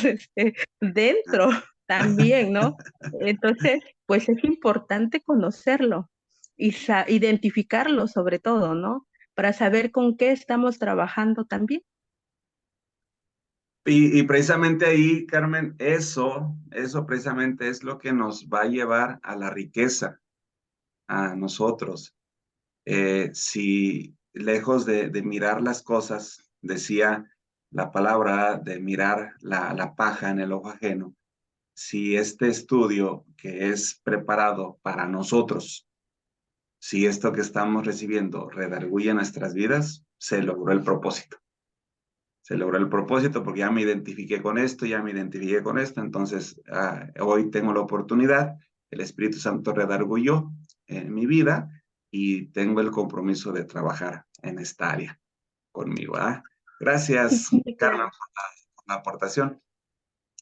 dentro también, ¿no? Entonces, pues es importante conocerlo y identificarlo sobre todo, ¿no? Para saber con qué estamos trabajando también. Y precisamente ahí, Carmen, eso precisamente es lo que nos va a llevar a la riqueza, a nosotros. Si lejos de mirar las cosas, decía la palabra de mirar la paja en el ojo ajeno, si este estudio que es preparado para nosotros, si esto que estamos recibiendo redarguye nuestras vidas, se logró el propósito. Se logró el propósito porque ya me identifiqué con esto, ya me identifiqué con esto, entonces hoy tengo la oportunidad, el Espíritu Santo redarguyó en mi vida y tengo el compromiso de trabajar en esta área conmigo. Gracias, Carmen, por la aportación.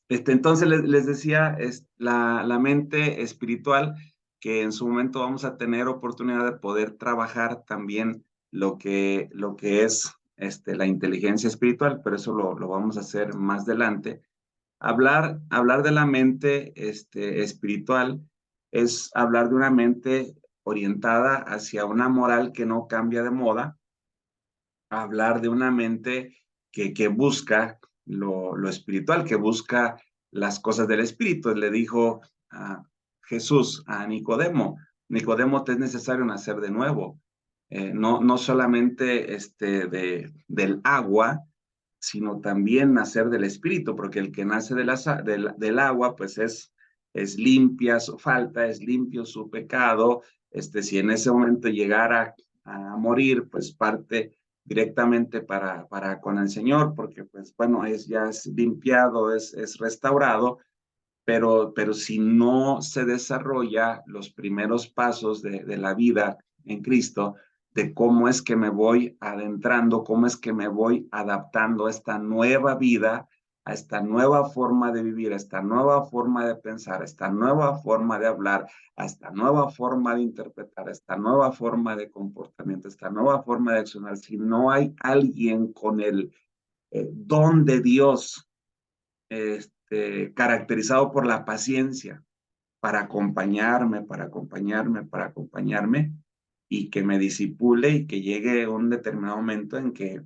Entonces les decía, la mente espiritual, que en su momento vamos a tener oportunidad de poder trabajar también lo que es la inteligencia espiritual, pero eso lo vamos a hacer más adelante. Hablar de la mente espiritual es hablar de una mente orientada hacia una moral que no cambia de moda, hablar de una mente que busca lo espiritual, que busca las cosas del espíritu. Le dijo a Jesús a Nicodemo, Nicodemo, te es necesario nacer de nuevo. No solamente del agua, sino también nacer del espíritu, porque el que nace del agua, pues es limpia su falta, es limpio su pecado. Si en ese momento llegara a morir, pues parte directamente para con el Señor, porque pues bueno, ya es limpiado, es restaurado, pero si no se desarrolla los primeros pasos de la vida en Cristo, de cómo es que me voy adentrando, cómo es que me voy adaptando a esta nueva vida, a esta nueva forma de vivir, a esta nueva forma de pensar, a esta nueva forma de hablar, a esta nueva forma de interpretar, a esta nueva forma de comportamiento, a esta nueva forma de accionar. Si no hay alguien con el don de Dios, caracterizado por la paciencia, para acompañarme y que me disipule y que llegue un determinado momento en que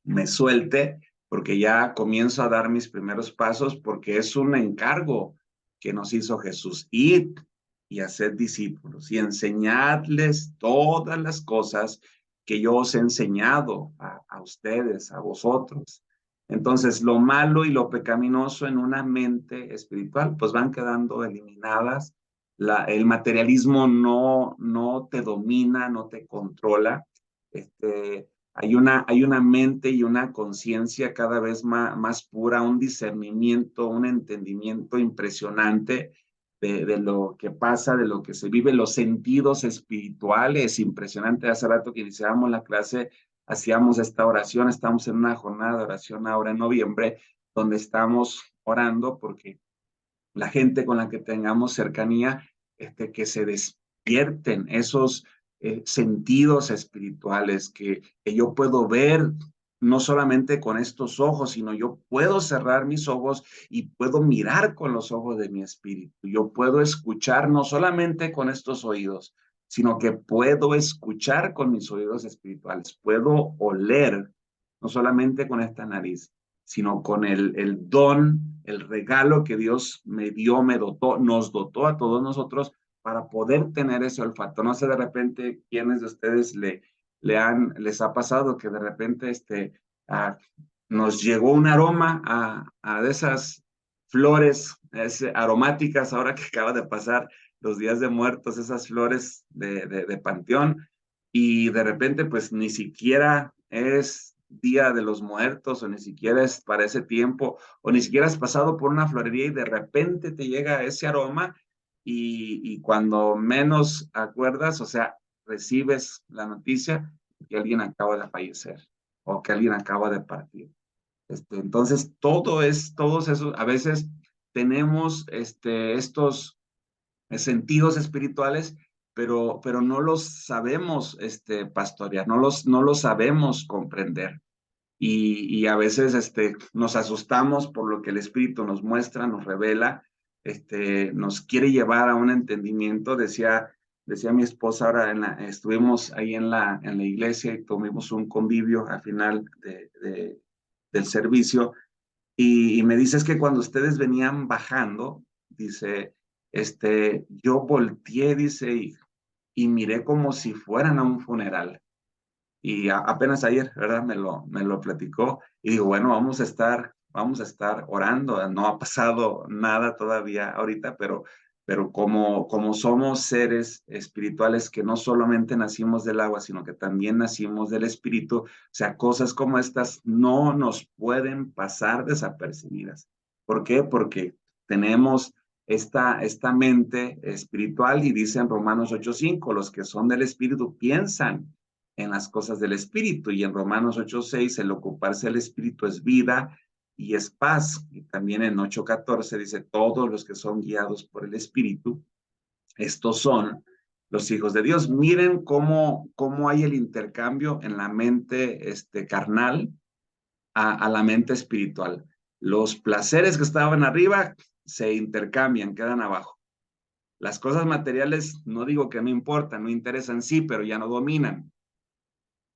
me suelte porque ya comienzo a dar mis primeros pasos porque es un encargo que nos hizo Jesús. Id y haced discípulos y enseñadles todas las cosas que yo os he enseñado a ustedes, a vosotros. Entonces, lo malo y lo pecaminoso en una mente espiritual, pues van quedando eliminadas. El materialismo no te domina, no te controla. Hay una mente y una conciencia cada vez más pura, un discernimiento, un entendimiento impresionante de lo que pasa, de lo que se vive, los sentidos espirituales, impresionante. Hace rato que iniciábamos la clase, hacíamos esta oración, estamos en una jornada de oración ahora en noviembre, donde estamos orando porque la gente con la que tengamos cercanía, que se despierten esos sentidos espirituales, que yo puedo ver no solamente con estos ojos, sino yo puedo cerrar mis ojos y puedo mirar con los ojos de mi espíritu. Yo puedo escuchar no solamente con estos oídos, sino que puedo escuchar con mis oídos espirituales. Puedo oler no solamente con esta nariz, sino con el don, el regalo que Dios me dio, me dotó, nos dotó a todos nosotros para poder tener ese olfato. No sé de repente quiénes de ustedes les ha pasado que de repente nos llegó un aroma a de esas flores aromáticas ahora que acaba de pasar los días de muertos, esas flores de panteón, y de repente pues ni siquiera es Día de los Muertos o ni siquiera es para ese tiempo o ni siquiera has pasado por una florería y de repente te llega ese aroma y cuando menos acuerdas, o sea, recibes la noticia que alguien acaba de fallecer o que alguien acaba de partir. Entonces, todos esos, a veces tenemos estos sentidos espirituales, pero no los sabemos pastorear, no los sabemos comprender. Y a veces nos asustamos por lo que el Espíritu nos muestra, nos revela, nos quiere llevar a un entendimiento. Decía mi esposa, ahora estuvimos ahí en la iglesia y tuvimos un convivio al final del servicio, y me dice, es que cuando ustedes venían bajando, dice, yo volteé, dice, y miré como si fueran a un funeral. Y apenas ayer, ¿verdad? Me lo platicó y digo, bueno, vamos a estar orando. No ha pasado nada todavía ahorita, pero como somos seres espirituales que no solamente nacimos del agua, sino que también nacimos del espíritu, o sea, cosas como estas no nos pueden pasar desapercibidas. ¿Por qué? Porque tenemos esta mente espiritual, y dice en Romanos 8:5, los que son del espíritu piensan en las cosas del espíritu, y en Romanos 8:6 el ocuparse del espíritu es vida y es paz. Y también en 8:14 dice, todos los que son guiados por el espíritu, estos son los hijos de Dios. Miren cómo hay el intercambio en la mente carnal a la mente espiritual. Los placeres que estaban arriba se intercambian, quedan abajo. Las cosas materiales, no digo que no importan, no interesan, sí, pero ya no dominan,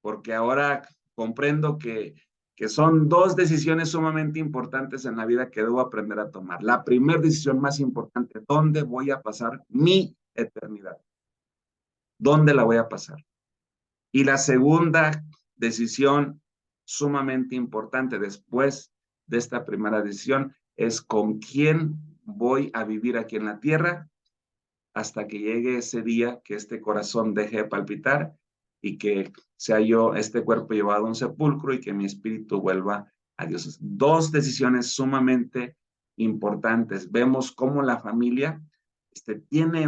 porque ahora comprendo que son dos decisiones sumamente importantes en la vida que debo aprender a tomar. La primera decisión más importante, ¿dónde voy a pasar mi eternidad? ¿Dónde la voy a pasar? Y la segunda decisión sumamente importante después de esta primera decisión es con quién voy a vivir aquí en la tierra hasta que llegue ese día que este corazón deje de palpitar y que sea yo, este cuerpo, llevado a un sepulcro y que mi espíritu vuelva a Dios. Dos decisiones sumamente importantes. Vemos cómo la familia tiene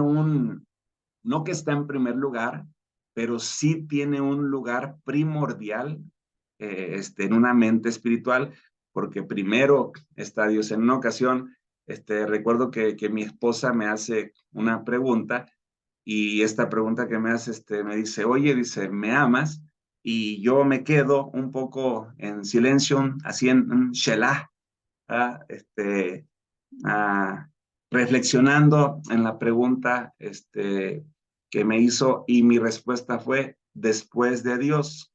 no que está en primer lugar, pero sí tiene un lugar primordial en una mente espiritual, porque primero está Dios. En una ocasión, recuerdo que mi esposa me hace una pregunta, y esta pregunta que me hace, me dice, oye, dice, ¿me amas? Y yo me quedo un poco en silencio, así en shelah, ah, reflexionando en la pregunta que me hizo, y mi respuesta fue, después de Dios.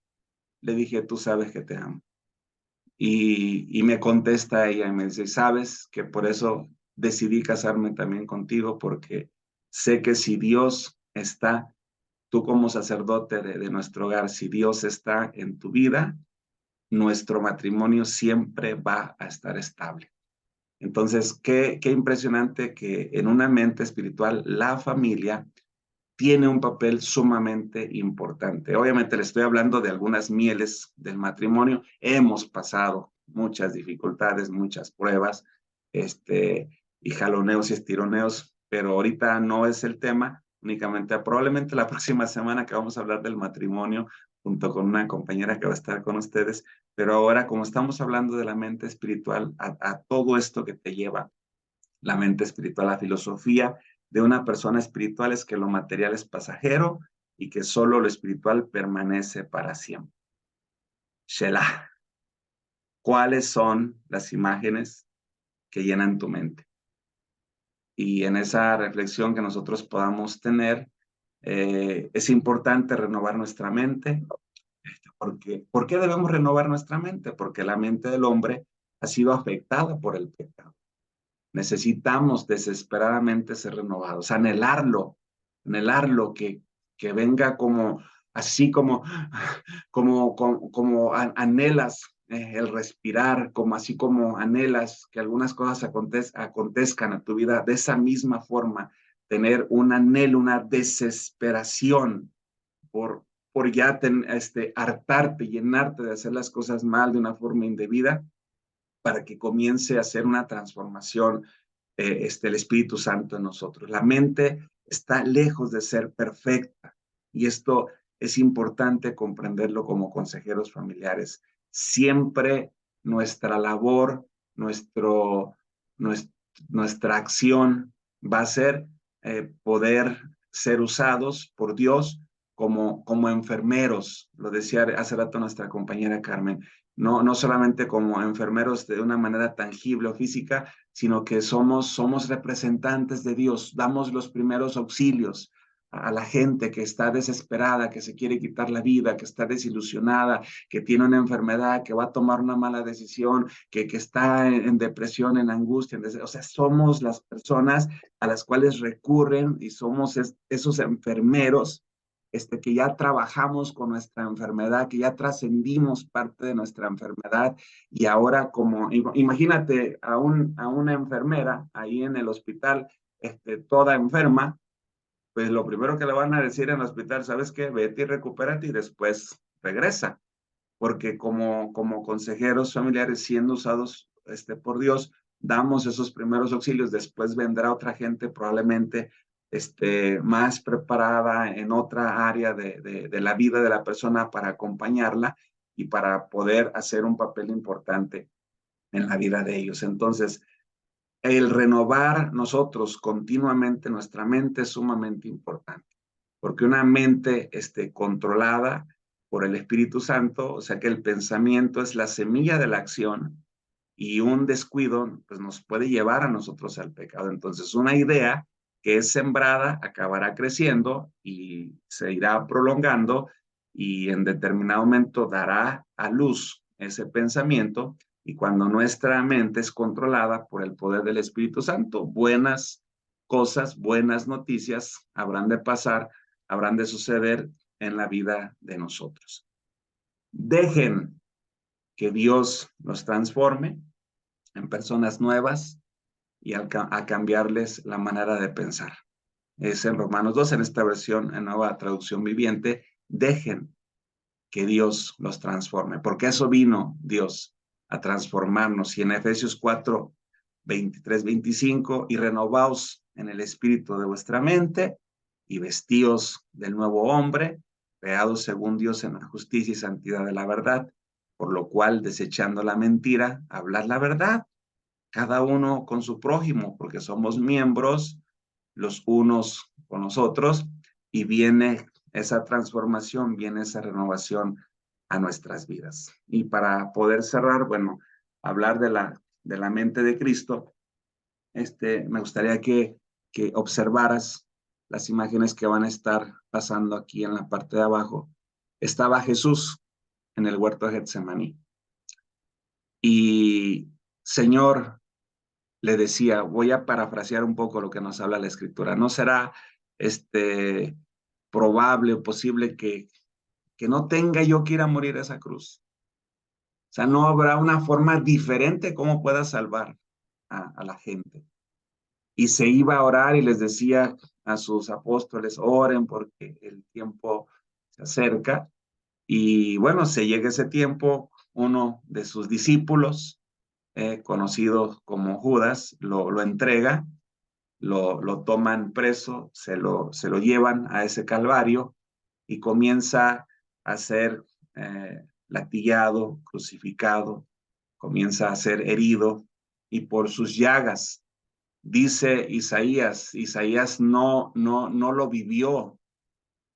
Le dije, tú sabes que te amo. Y me contesta ella y me dice, sabes que por eso decidí casarme también contigo, porque sé que si Dios está, tú como sacerdote de nuestro hogar, si Dios está en tu vida, nuestro matrimonio siempre va a estar estable. Entonces, qué impresionante que en una mente espiritual la familia tiene un papel sumamente importante. Obviamente le estoy hablando de algunas mieles del matrimonio. Hemos pasado muchas dificultades, muchas pruebas, y jaloneos y estironeos, pero ahorita no es el tema. Únicamente, probablemente la próxima semana que vamos a hablar del matrimonio junto con una compañera que va a estar con ustedes, pero ahora, como estamos hablando de la mente espiritual, a todo esto que te lleva la mente espiritual, la filosofía de una persona espiritual es que lo material es pasajero y que solo lo espiritual permanece para siempre. Shelah. ¿Cuáles son las imágenes que llenan tu mente? Y en esa reflexión que nosotros podamos tener, es importante renovar nuestra mente. ¿Por qué debemos renovar nuestra mente? Porque la mente del hombre ha sido afectada por el pecado. Necesitamos desesperadamente ser renovados, anhelarlo, que venga como, así como anhelas el respirar, como así como anhelas que algunas cosas acontezcan a tu vida, de esa misma forma, tener un anhelo, una desesperación por ya hartarte, llenarte de hacer las cosas mal de una forma indebida, para que comience a hacer una transformación el Espíritu Santo en nosotros. La mente está lejos de ser perfecta, y esto es importante comprenderlo como consejeros familiares. Siempre nuestra labor, nuestra acción va a ser poder ser usados por Dios como enfermeros, lo decía hace rato nuestra compañera Carmen, no solamente como enfermeros de una manera tangible o física, sino que somos representantes de Dios, damos los primeros auxilios a la gente que está desesperada, que se quiere quitar la vida, que está desilusionada, que tiene una enfermedad, que va a tomar una mala decisión, que está en depresión, en angustia, o sea, somos las personas a las cuales recurren y somos esos enfermeros que ya trabajamos con nuestra enfermedad, que ya trascendimos parte de nuestra enfermedad y ahora imagínate a una enfermera ahí en el hospital, toda enferma, pues lo primero que le van a decir en el hospital, ¿sabes qué? Vete y recupérate y después regresa, porque como consejeros familiares siendo usados por Dios, damos esos primeros auxilios, después vendrá otra gente probablemente más preparada en otra área de la vida de la persona para acompañarla y para poder hacer un papel importante en la vida de ellos. Entonces, el renovar nosotros continuamente nuestra mente es sumamente importante, porque una mente controlada por el Espíritu Santo, o sea que el pensamiento es la semilla de la acción y un descuido pues nos puede llevar a nosotros al pecado. Entonces una idea que es sembrada acabará creciendo y se irá prolongando y en determinado momento dará a luz ese pensamiento y cuando nuestra mente es controlada por el poder del Espíritu Santo, buenas cosas, buenas noticias habrán de pasar, habrán de suceder en la vida de nosotros. Dejen que Dios los transforme en personas nuevas y a cambiarles la manera de pensar. Es en Romanos 2, en esta versión, en Nueva Traducción Viviente, dejen que Dios los transforme, porque eso vino Dios a transformarnos. Y en Efesios 4, 23, 25, y renovaos en el espíritu de vuestra mente y vestíos del nuevo hombre, creados según Dios en la justicia y santidad de la verdad, por lo cual, desechando la mentira, hablad la verdad, cada uno con su prójimo, porque somos miembros los unos con los otros, y viene esa transformación, viene esa renovación a nuestras vidas. Y para poder cerrar, bueno, hablar de la mente de Cristo, me gustaría que observaras las imágenes que van a estar pasando aquí en la parte de abajo. Estaba Jesús en el huerto de Getsemaní. Y Señor, le decía, voy a parafrasear un poco lo que nos habla la Escritura, no será probable o posible que no tenga yo que ir a morir a esa cruz. O sea, no habrá una forma diferente cómo pueda salvar a la gente. Y se iba a orar y les decía a sus apóstoles, oren porque el tiempo se acerca. Y bueno, se llega ese tiempo, uno de sus discípulos, conocido como Judas, lo entrega, lo toman preso, se lo llevan a ese calvario y comienza a ser latillado, crucificado, comienza a ser herido y por sus llagas, dice Isaías no lo vivió,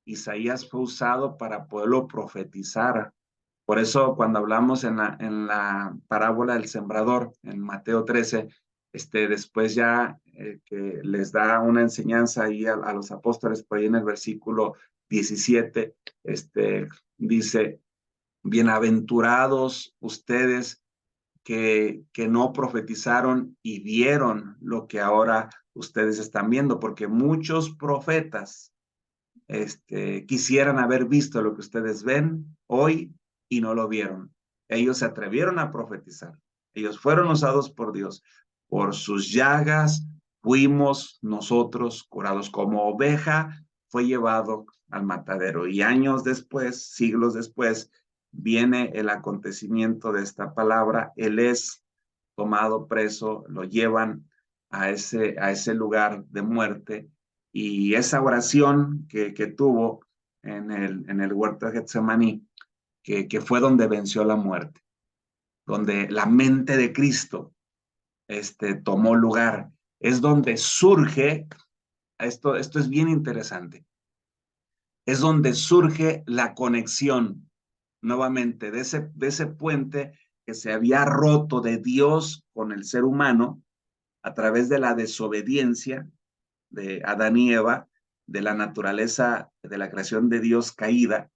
Isaías fue usado para poderlo profetizar. Por eso cuando hablamos en la parábola del sembrador, en Mateo 13, después ya que les da una enseñanza ahí a los apóstoles, por ahí en el versículo 17, dice, bienaventurados ustedes que no profetizaron y vieron lo que ahora ustedes están viendo, porque muchos profetas quisieran haber visto lo que ustedes ven hoy y no lo vieron. Ellos se atrevieron a profetizar. Ellos fueron usados por Dios. Por sus llagas fuimos nosotros curados. Como oveja fue llevado al matadero. Y años después, siglos después, viene el acontecimiento de esta palabra. Él es tomado preso, lo llevan a ese lugar de muerte. Y esa oración que tuvo en el huerto de Getsemaní, que fue donde venció la muerte, donde la mente de Cristo tomó lugar, es donde surge esto es bien interesante. Es donde surge la conexión nuevamente de ese puente que se había roto de Dios con el ser humano a través de la desobediencia de Adán y Eva, de la naturaleza de la creación de Dios caída,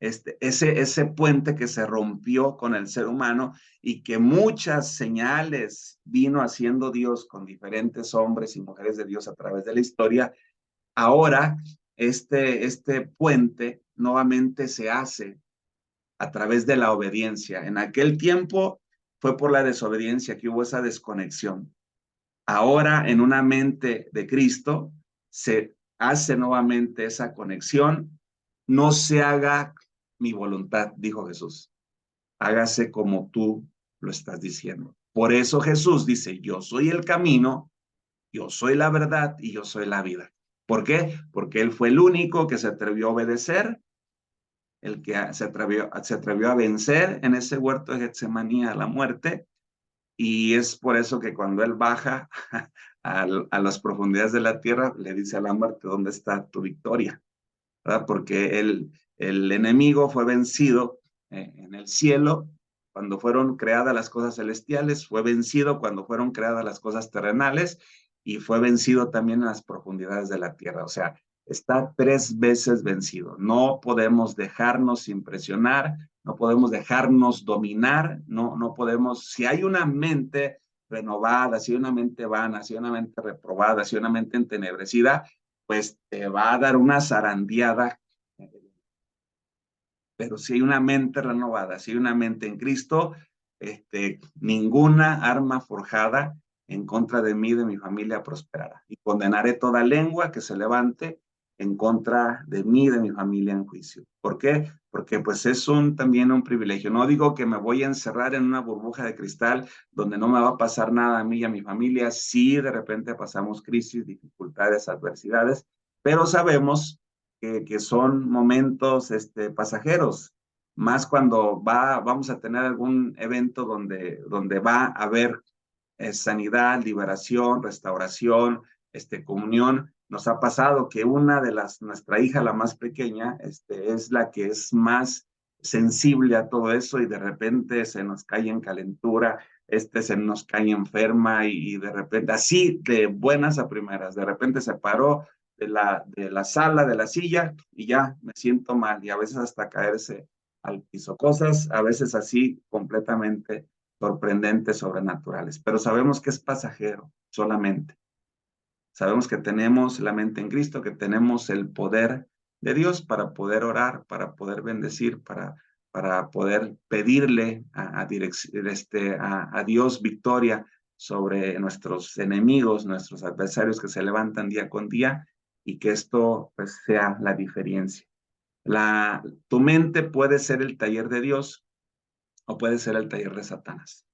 ese puente que se rompió con el ser humano y que muchas señales vino haciendo Dios con diferentes hombres y mujeres de Dios a través de la historia. Ahora este puente nuevamente se hace a través de la obediencia. En aquel tiempo fue por la desobediencia que hubo esa desconexión. Ahora en una mente de Cristo se hace nuevamente esa conexión. No se haga mi voluntad, dijo Jesús. Hágase como tú lo estás diciendo. Por eso Jesús dice, yo soy el camino, yo soy la verdad y yo soy la vida. ¿Por qué? Porque Él fue el único que se atrevió a obedecer, el que se atrevió a vencer en ese huerto de Getsemaní a la muerte. Y es por eso que cuando Él baja a las profundidades de la tierra, le dice a la muerte, ¿dónde está tu victoria? ¿Verdad? Porque el enemigo fue vencido en el cielo cuando fueron creadas las cosas celestiales, fue vencido cuando fueron creadas las cosas terrenales y fue vencido también en las profundidades de la tierra. O sea, está 3 veces vencido. No podemos dejarnos impresionar, no podemos dejarnos dominar, no podemos, si hay una mente renovada, si hay una mente vana, si hay una mente reprobada, si hay una mente entenebrecida, pues te va a dar una zarandeada. Pero si hay una mente renovada, si hay una mente en Cristo, ninguna arma forjada en contra de mí, de mi familia, prosperará. Y condenaré toda lengua que se levante en contra de mí, de mi familia en juicio. ¿Por qué? Porque pues es también un privilegio. No digo que me voy a encerrar en una burbuja de cristal donde no me va a pasar nada a mí y a mi familia si de repente pasamos crisis, dificultades, adversidades, pero sabemos que son momentos pasajeros, más cuando vamos a tener algún evento donde va a haber sanidad, liberación, restauración, comunión. Nos ha pasado que nuestra hija, la más pequeña, es la que es más sensible a todo eso y de repente se nos cae en calentura, se nos cae enferma y de repente, así de buenas a primeras, de repente se paró de la sala, de la silla y ya me siento mal y a veces hasta caerse al piso. Cosas a veces así completamente sorprendentes, sobrenaturales, pero sabemos que es pasajero solamente. Sabemos que tenemos la mente en Cristo, que tenemos el poder de Dios para poder orar, para poder bendecir, para poder pedirle a Dios victoria sobre nuestros enemigos, nuestros adversarios que se levantan día con día y que esto pues, sea la diferencia. Tu mente puede ser el taller de Dios o puede ser el taller de Satanás.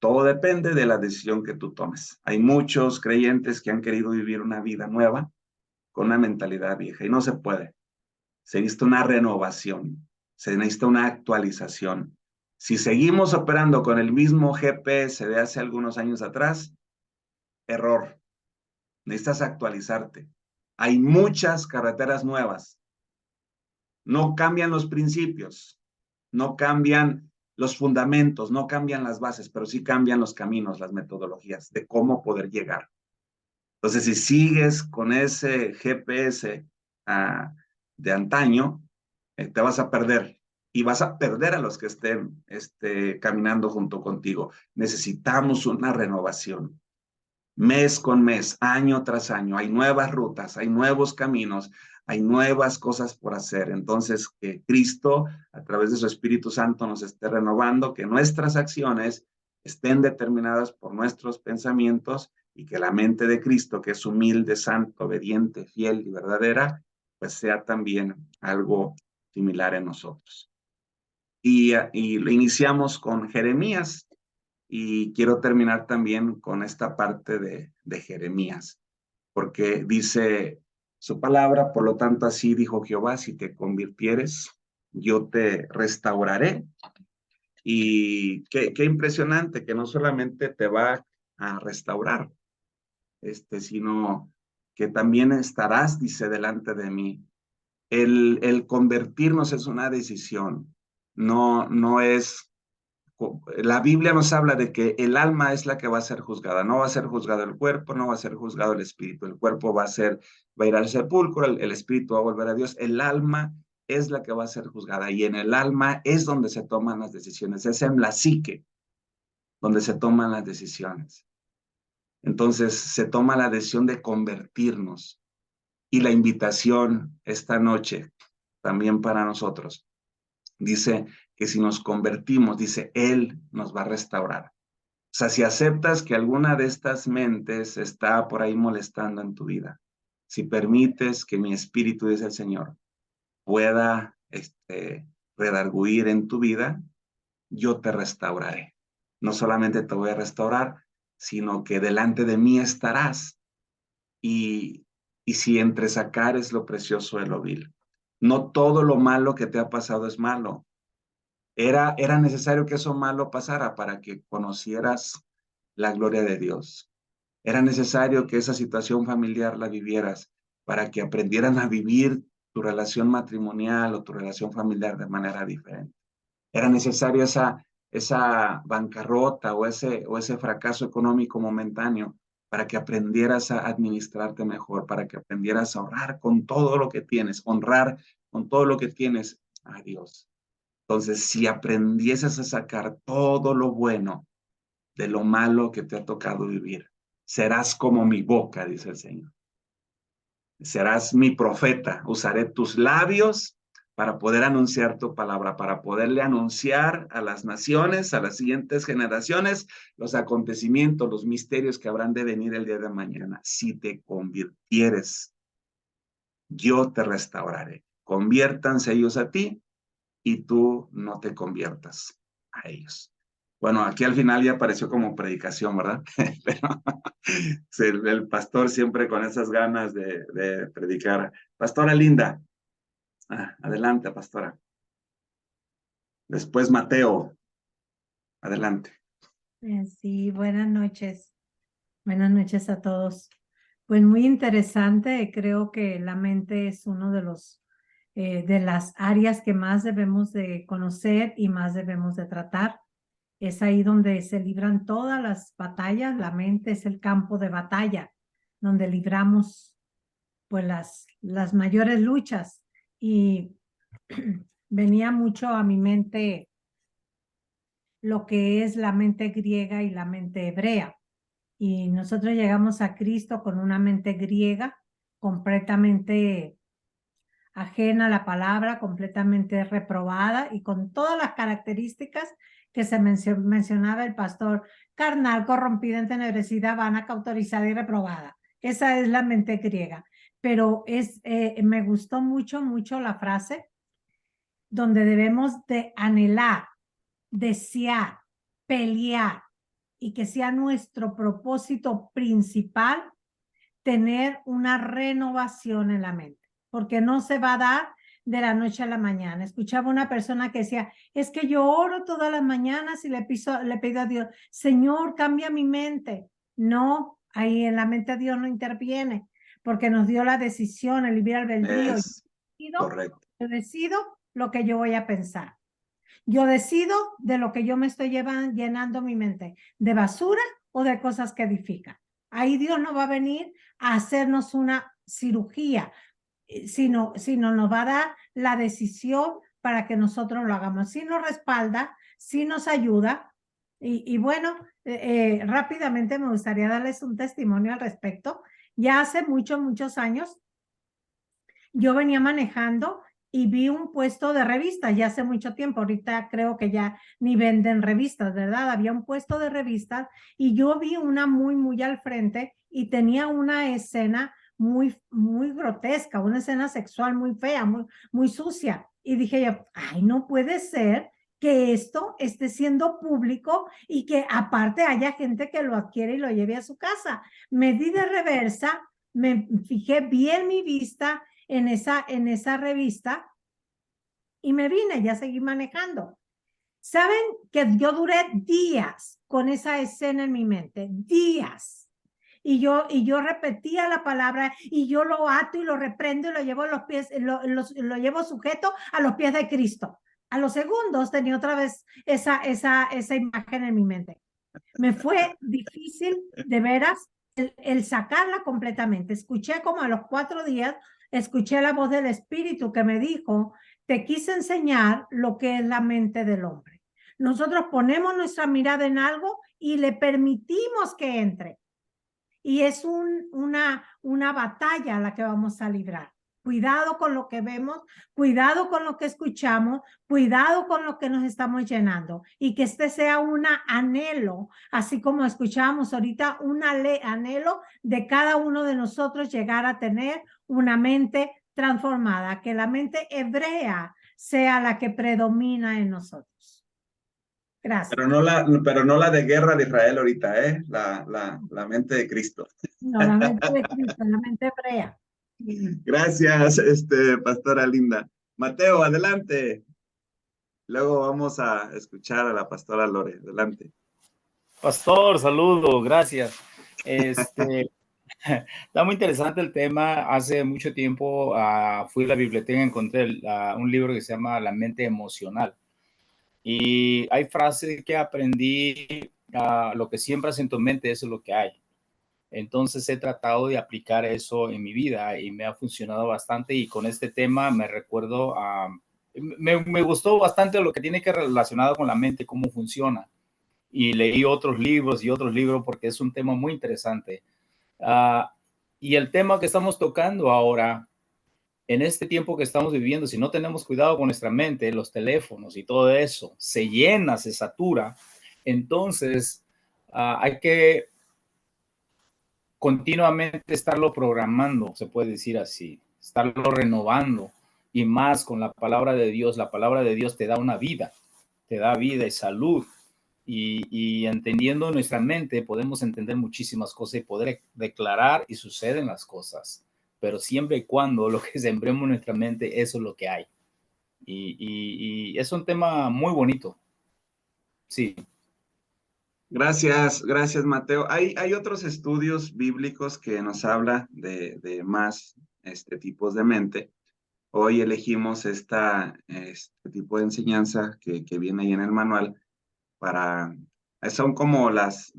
Todo depende de la decisión que tú tomes. Hay muchos creyentes que han querido vivir una vida nueva con una mentalidad vieja y no se puede. Se necesita una renovación, se necesita una actualización. Si seguimos operando con el mismo GPS de hace algunos años atrás, error. Necesitas actualizarte. Hay muchas carreteras nuevas. No cambian los principios, no cambian los fundamentos, no cambian las bases, pero sí cambian los caminos, las metodologías de cómo poder llegar. Entonces, si sigues con ese GPS de antaño, te vas a perder y vas a perder a los que estén caminando junto contigo. Necesitamos una renovación. Mes con mes, año tras año, hay nuevas rutas, hay nuevos caminos, hay nuevas cosas por hacer. Entonces, que Cristo, a través de su Espíritu Santo, nos esté renovando, que nuestras acciones estén determinadas por nuestros pensamientos y que la mente de Cristo, que es humilde, santo, obediente, fiel y verdadera, pues sea también algo similar en nosotros. Y lo iniciamos con Jeremías. Y quiero terminar también con esta parte de Jeremías, porque dice su palabra, por lo tanto así dijo Jehová, si te convirtieres, yo te restauraré. Y qué impresionante que no solamente te va a restaurar, sino que también estarás, dice, delante de mí. El convertirnos es una decisión, no es... La Biblia nos habla de que el alma es la que va a ser juzgada, no va a ser juzgado el cuerpo, no va a ser juzgado el espíritu, el cuerpo va a ir al sepulcro, el espíritu va a volver a Dios, el alma es la que va a ser juzgada y en el alma es donde se toman las decisiones, es en la psique donde se toman las decisiones. Entonces se toma la decisión de convertirnos y la invitación esta noche también para nosotros dice que si nos convertimos, dice, Él nos va a restaurar. O sea, si aceptas que alguna de estas mentes está por ahí molestando en tu vida, si permites que mi espíritu, dice el Señor, pueda redarguir en tu vida, yo te restauraré. No solamente te voy a restaurar, sino que delante de mí estarás y si entre sacar es lo precioso de lo vil. No todo lo malo que te ha pasado es malo. Era necesario que eso malo pasara para que conocieras la gloria de Dios. Era necesario que esa situación familiar la vivieras para que aprendieran a vivir tu relación matrimonial o tu relación familiar de manera diferente. Era necesario esa bancarrota o ese fracaso económico momentáneo para que aprendieras a administrarte mejor, para que aprendieras a ahorrar con todo lo que tienes, honrar con todo lo que tienes a Dios. Entonces, si aprendieses a sacar todo lo bueno de lo malo que te ha tocado vivir, serás como mi boca, dice el Señor. Serás mi profeta. Usaré tus labios para poder anunciar tu palabra, para poderle anunciar a las naciones, a las siguientes generaciones, los acontecimientos, los misterios que habrán de venir el día de mañana. Si te convirtieres, yo te restauraré. Conviértanse ellos a ti y tú no te conviertas a ellos. Bueno, aquí al final ya apareció como predicación, ¿verdad? Pero el pastor siempre con esas ganas de predicar. Pastora Linda, adelante, pastora. Después Mateo, adelante. Sí, buenas noches. Buenas noches a todos. Pues muy interesante. Creo que la mente es uno de las áreas que más debemos de conocer y más debemos de tratar. Es ahí donde se libran todas las batallas. La mente es el campo de batalla, donde libramos pues las mayores luchas. Y venía mucho a mi mente lo que es la mente griega y la mente hebrea. Y nosotros llegamos a Cristo con una mente griega completamente ajena a la palabra, completamente reprobada y con todas las características que se mencionaba el pastor: carnal, corrompida, entenebrecida, vana, cauterizada y reprobada. Esa es la mente griega. Pero me gustó mucho la frase donde debemos de anhelar, desear, pelear y que sea nuestro propósito principal tener una renovación en la mente, porque no se va a dar de la noche a la mañana. Escuchaba una persona que decía, es que yo oro todas las mañanas y le pido a Dios, Señor, cambia mi mente. No, ahí en la mente Dios no interviene, porque nos dio la decisión, el libre albedrío. Correcto. Yo decido lo que yo voy a pensar. Yo decido de lo que yo me estoy llenando mi mente, de basura o de cosas que edifican. Ahí Dios no va a venir a hacernos una cirugía, sino nos va a dar la decisión para que nosotros lo hagamos. Sí nos respalda, sí nos ayuda. Y bueno, rápidamente me gustaría darles un testimonio al respecto. Ya hace muchos años, yo venía manejando y vi un puesto de revistas ya hace mucho tiempo. Ahorita creo que ya ni venden revistas, ¿verdad? Había un puesto de revistas y yo vi una muy al frente y tenía una escena muy grotesca, una escena sexual muy fea, muy sucia. Y dije yo, ay, no puede ser que esto esté siendo público y que aparte haya gente que lo adquiere y lo lleve a su casa. Me di de reversa, me fijé bien mi vista en esa revista y me vine, ya seguí manejando. ¿Saben que yo duré días con esa escena en mi mente? Días. y yo repetía la palabra y yo lo ato y lo reprendo y lo llevo a los pies, lo llevo sujeto a los pies de Cristo. A los segundos tenía otra vez esa imagen en mi mente. Me fue difícil, de veras, el sacarla completamente. Escuché como a los 4 días, escuché la voz del Espíritu que me dijo, te quise enseñar lo que es la mente del hombre. Nosotros ponemos nuestra mirada en algo y le permitimos que entre. Y es una batalla a la que vamos a librar. Cuidado con lo que vemos, cuidado con lo que escuchamos, cuidado con lo que nos estamos llenando y que este sea un anhelo, así como escuchábamos ahorita, un anhelo de cada uno de nosotros llegar a tener una mente transformada, que la mente hebrea sea la que predomina en nosotros. Gracias. Pero no la de guerra de Israel ahorita, ¿eh? La mente de Cristo. No, la mente de Cristo, la mente hebrea. Gracias, pastora Linda. Mateo, adelante. Luego vamos a escuchar a la pastora Lore. Adelante. Pastor, saludo, gracias. Está muy interesante el tema. Hace mucho tiempo fui a la biblioteca y encontré un libro que se llama La mente emocional. Y hay frases que aprendí, lo que siembras en tu mente, eso es lo que hay. Entonces he tratado de aplicar eso en mi vida y me ha funcionado bastante. Y con este tema me recuerdo, me gustó bastante lo que tiene que relacionado con la mente, cómo funciona. Y leí otros libros porque es un tema muy interesante. Y el tema que estamos tocando ahora, en este tiempo que estamos viviendo, si no tenemos cuidado con nuestra mente, los teléfonos y todo eso, se llena, se satura. Entonces, hay que continuamente estarlo programando, se puede decir así, estarlo renovando, y más con la palabra de Dios. La palabra de Dios te da una vida, te da vida y salud. Y entendiendo nuestra mente podemos entender muchísimas cosas y poder declarar y suceden las cosas, pero siempre y cuando lo que sembremos en nuestra mente, eso es lo que hay. Y es un tema muy bonito. Sí. Gracias, Mateo. Hay otros estudios bíblicos que nos habla de más tipos de mente. Hoy elegimos este tipo de enseñanza que viene ahí en el manual son como las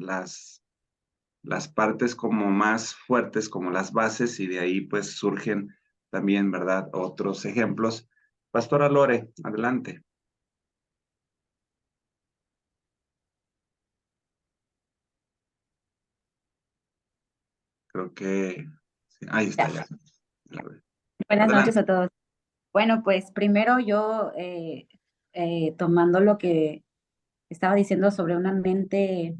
partes como más fuertes, como las bases, y de ahí pues surgen también, ¿verdad? Otros ejemplos. Pastora Lore, adelante. Creo que ahí está ya. Buenas Adelante. noches a todos. Bueno, pues primero yo, tomando lo que estaba diciendo sobre una mente,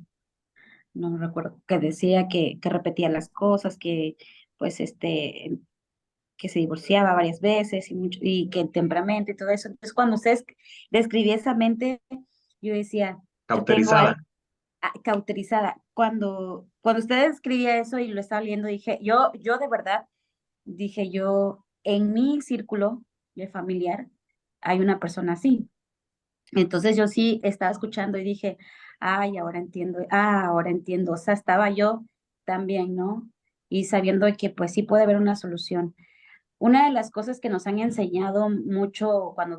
no me recuerdo, que decía que repetía las cosas, que pues que se divorciaba varias veces y que el temperamento y todo eso. Entonces, cuando usted describía esa mente, yo decía, yo tengo ahí Cauterizada. cauterizada. Cuando usted describía eso y lo estaba leyendo, dije, yo de verdad, dije yo, en mi círculo de familiar hay una persona así. Entonces yo sí estaba escuchando y dije, ay, ahora entiendo. O sea, estaba yo también, ¿no? Y sabiendo que pues sí puede haber una solución. Una de las cosas que nos han enseñado mucho cuando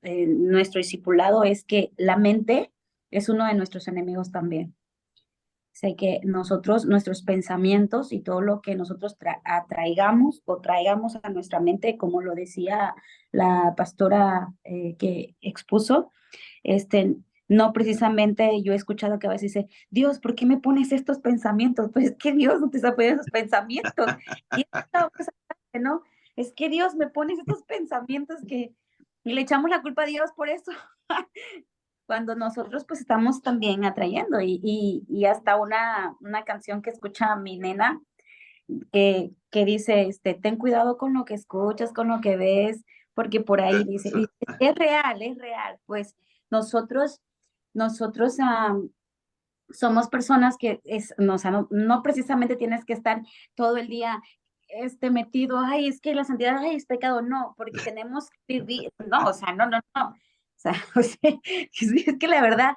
nuestro discipulado es que la mente es uno de nuestros enemigos también. Sé que nosotros, nuestros pensamientos y todo lo que nosotros atraigamos o traigamos a nuestra mente, como lo decía la pastora que expuso, no precisamente yo he escuchado que a veces dice, Dios, ¿por qué me pones estos pensamientos? Pues es que Dios no te está poniendo esos pensamientos. Y es la cosa, ¿no? Es que Dios me pone estos pensamientos y le echamos la culpa a Dios por eso. Cuando nosotros pues estamos también atrayendo y hasta una canción que escucha mi nena que dice, ten cuidado con lo que escuchas, con lo que ves, porque por ahí dice, y es real, pues nosotros somos personas que no precisamente tienes que estar todo el día metido, ay, es que la santidad, ay, es pecado, no, porque tenemos que vivir, no, o sea, no, sea, es que la verdad,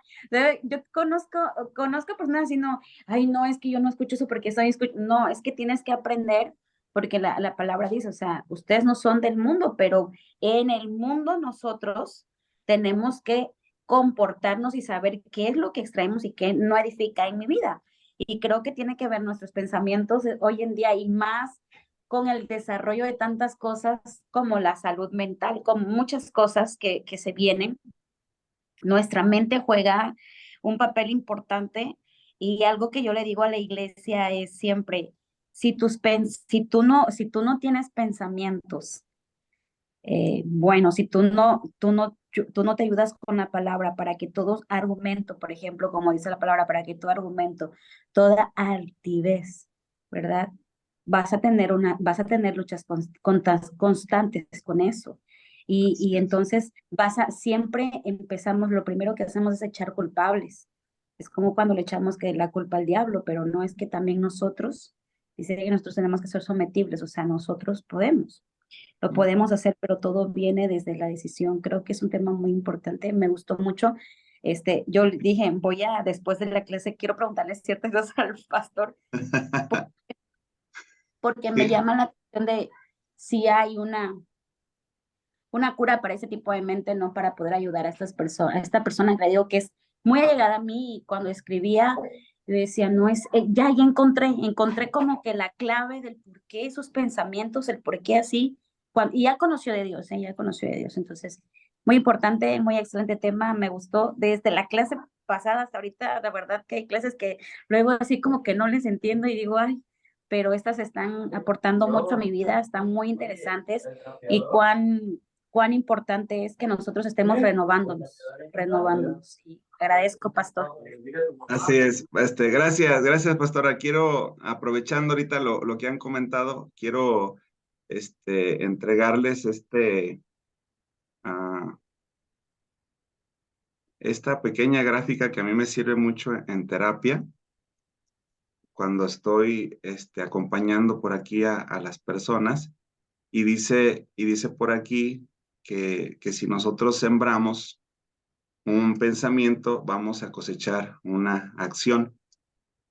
yo conozco personas así, no, ay, no, es que yo no escucho eso porque no, es que tienes que aprender, porque la palabra dice, o sea, ustedes no son del mundo, pero en el mundo nosotros tenemos que comportarnos y saber qué es lo que extraemos y qué no edifica en mi vida. Y creo que tiene que ver nuestros pensamientos hoy en día y más con el desarrollo de tantas cosas como la salud mental, con muchas cosas que se vienen. Nuestra mente juega un papel importante y algo que yo le digo a la iglesia es siempre, si tú no tienes pensamientos, bueno, si tú no te ayudas con la palabra para que todo argumento, por ejemplo, como dice la palabra, para que todo argumento, toda altivez, ¿verdad? Vas a tener luchas constantes con eso. Así Y es. entonces siempre empezamos, lo primero que hacemos es echar culpables. Es como cuando le echamos que la culpa al diablo, pero no es que también nosotros, dice que nosotros tenemos que ser sometibles, o sea, nosotros podemos. Lo podemos hacer, pero todo viene desde la decisión. Creo que es un tema muy importante. Me gustó mucho. Yo le dije, después de la clase, quiero preguntarle ciertas cosas al pastor, porque me Sí. llama la atención de si hay una cura para ese tipo de mente, ¿no? Para poder ayudar a estas personas, a esta persona que le digo que es muy allegada a mí y cuando escribía, yo decía, no es, ya encontré como que la clave del por qué esos pensamientos, el por qué así, y ya conoció de Dios, ya conoció de Dios. Entonces, muy importante, muy excelente tema, me gustó desde la clase pasada hasta ahorita, la verdad que hay clases que luego así como que no les entiendo y digo, ay, pero estas están aportando mucho a mi vida, están muy interesantes y cuán importante es que nosotros estemos renovándonos. Y agradezco, pastor. Así es. Gracias, pastora. Quiero, aprovechando ahorita lo que han comentado, quiero entregarles ah, esta pequeña gráfica que a mí me sirve mucho en terapia cuando estoy acompañando por aquí a las personas y dice por aquí que si nosotros sembramos un pensamiento, vamos a cosechar una acción.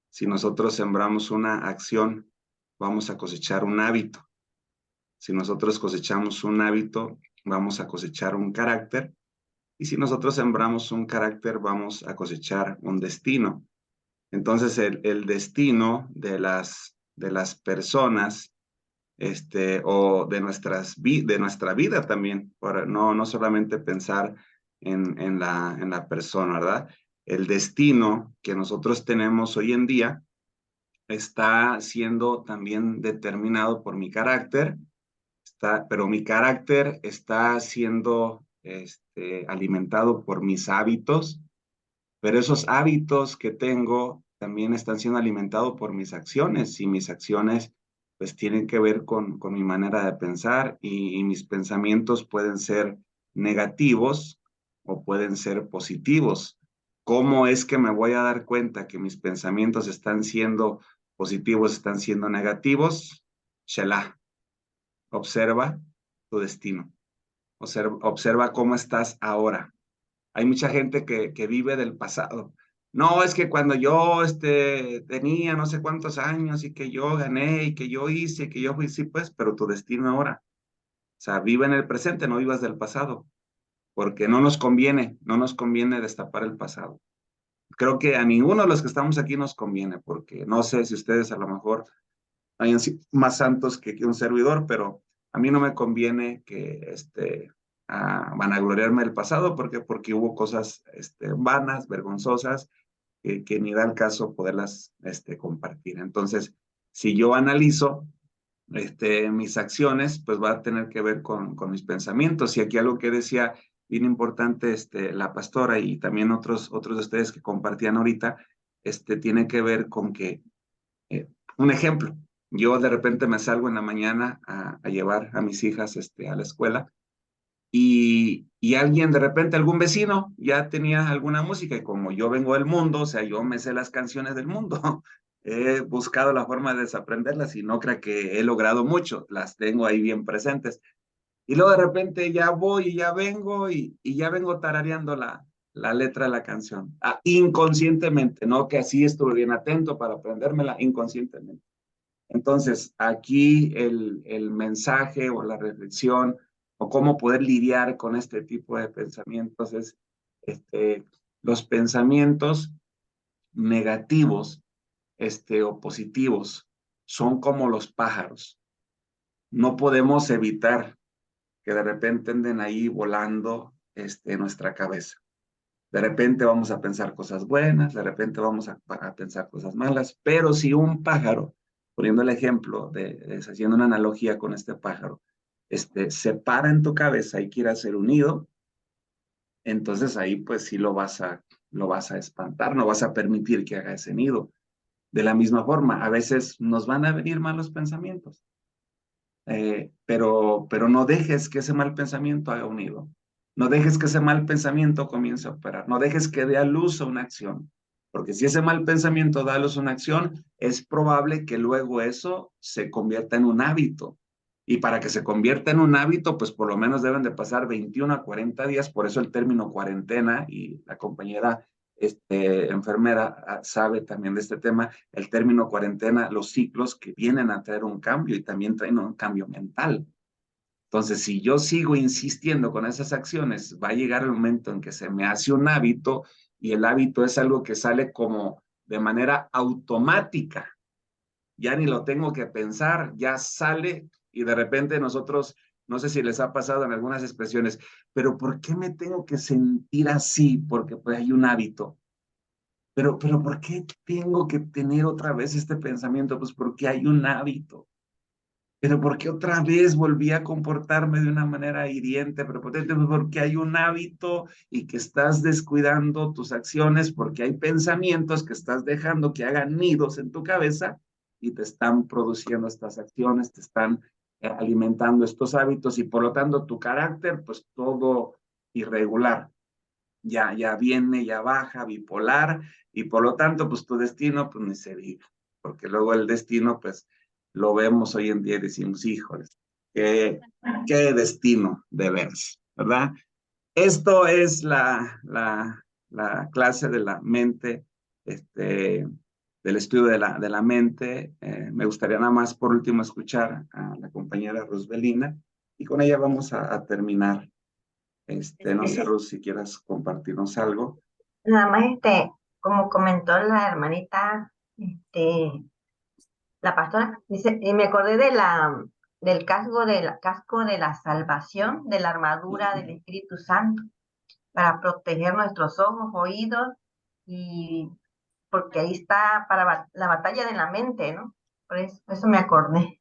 Si nosotros sembramos una acción, vamos a cosechar un hábito. Si nosotros cosechamos un hábito, vamos a cosechar un carácter. Y si nosotros sembramos un carácter, vamos a cosechar un destino. Entonces, el destino de las personas, o de de nuestra vida también, para no solamente pensar en la persona, ¿verdad? El destino que nosotros tenemos hoy en día está siendo también determinado por mi carácter, pero mi carácter está siendo alimentado por mis hábitos, pero esos hábitos que tengo también están siendo alimentados por mis acciones y mis acciones pues tienen que ver con mi manera de pensar y mis pensamientos pueden ser negativos o pueden ser positivos. ¿Cómo es que me voy a dar cuenta que mis pensamientos están siendo positivos, están siendo negativos? Shelah, observa tu destino. Observa cómo estás ahora. Hay mucha gente que vive del pasado. No, es que cuando yo tenía no sé cuántos años y que yo gané y que yo hice, que yo fui, sí, pues, pero tu destino ahora. O sea, vive en el presente, no vivas del pasado, porque no nos conviene destapar el pasado. Creo que a ninguno de los que estamos aquí nos conviene, porque no sé si ustedes a lo mejor hayan sido más santos que un servidor, pero a mí no me conviene que vanagloriarme del pasado porque hubo cosas vanas, vergonzosas, que ni da el caso poderlas compartir. Entonces, si yo analizo mis acciones, pues va a tener que ver con mis pensamientos. Y aquí algo que decía bien importante la pastora y también otros de ustedes que compartían ahorita, tiene que ver con que un ejemplo, yo de repente me salgo en la mañana a llevar a mis hijas a la escuela y alguien de repente, algún vecino ya tenía alguna música y como yo vengo del mundo, o sea, yo me sé las canciones del mundo, he buscado la forma de desaprenderlas y no creo que he logrado mucho, las tengo ahí bien presentes. Y luego de repente ya voy y ya vengo y ya vengo tarareando la letra de la canción. Inconscientemente, no que así estuve bien atento para aprendérmela, inconscientemente. Entonces, aquí el mensaje o la reflexión o cómo poder lidiar con este tipo de pensamientos es los pensamientos negativos o positivos son como los pájaros. No podemos evitar que de repente anden ahí volando en nuestra cabeza. De repente vamos a pensar cosas buenas, de repente vamos a pensar cosas malas, pero si un pájaro, poniendo el ejemplo, haciendo una analogía con este pájaro, se para en tu cabeza y quiere hacer un nido, entonces ahí pues sí lo vas a espantar, no vas a permitir que haga ese nido. De la misma forma, a veces nos van a venir malos pensamientos, pero no dejes que ese mal pensamiento haga un nido. No dejes que ese mal pensamiento comience a operar. No dejes que dé a luz a una acción. Porque si ese mal pensamiento da a luz a una acción, es probable que luego eso se convierta en un hábito. Y para que se convierta en un hábito, pues por lo menos deben de pasar 21 a 40 días. Por eso el término cuarentena, y la compañera enfermera sabe también de este tema, el término cuarentena, los ciclos que vienen a traer un cambio y también traen un cambio mental. Entonces, si yo sigo insistiendo con esas acciones, va a llegar el momento en que se me hace un hábito y el hábito es algo que sale como de manera automática. Ya ni lo tengo que pensar, ya sale y de repente nosotros, no sé si les ha pasado en algunas expresiones, pero ¿por qué me tengo que sentir así? Porque pues hay un hábito. Pero ¿por qué tengo que tener otra vez este pensamiento? Pues porque hay un hábito. Pero ¿por qué otra vez volví a comportarme de una manera hiriente, prepotente? Pues porque hay un hábito y que estás descuidando tus acciones, porque hay pensamientos que estás dejando que hagan nidos en tu cabeza y te están produciendo estas acciones, te están alimentando estos hábitos y por lo tanto tu carácter, pues todo irregular. Ya viene, ya baja, bipolar, y por lo tanto, pues tu destino, pues ni se diga, porque luego el destino, pues lo vemos hoy en día y decimos, híjoles, qué destino de veras, ¿verdad? Esto es la clase de la mente, del estudio de la mente. Me gustaría nada más por último escuchar a la compañera Rosbelina y con ella vamos a terminar. No sé, Ruth, si quieras compartirnos algo. Nada más, como comentó la hermanita, la pastora, dice, y me acordé del casco de la salvación, de la armadura del Espíritu Santo, para proteger nuestros ojos, oídos, y porque ahí está para la batalla de la mente, ¿no? Por eso me acordé.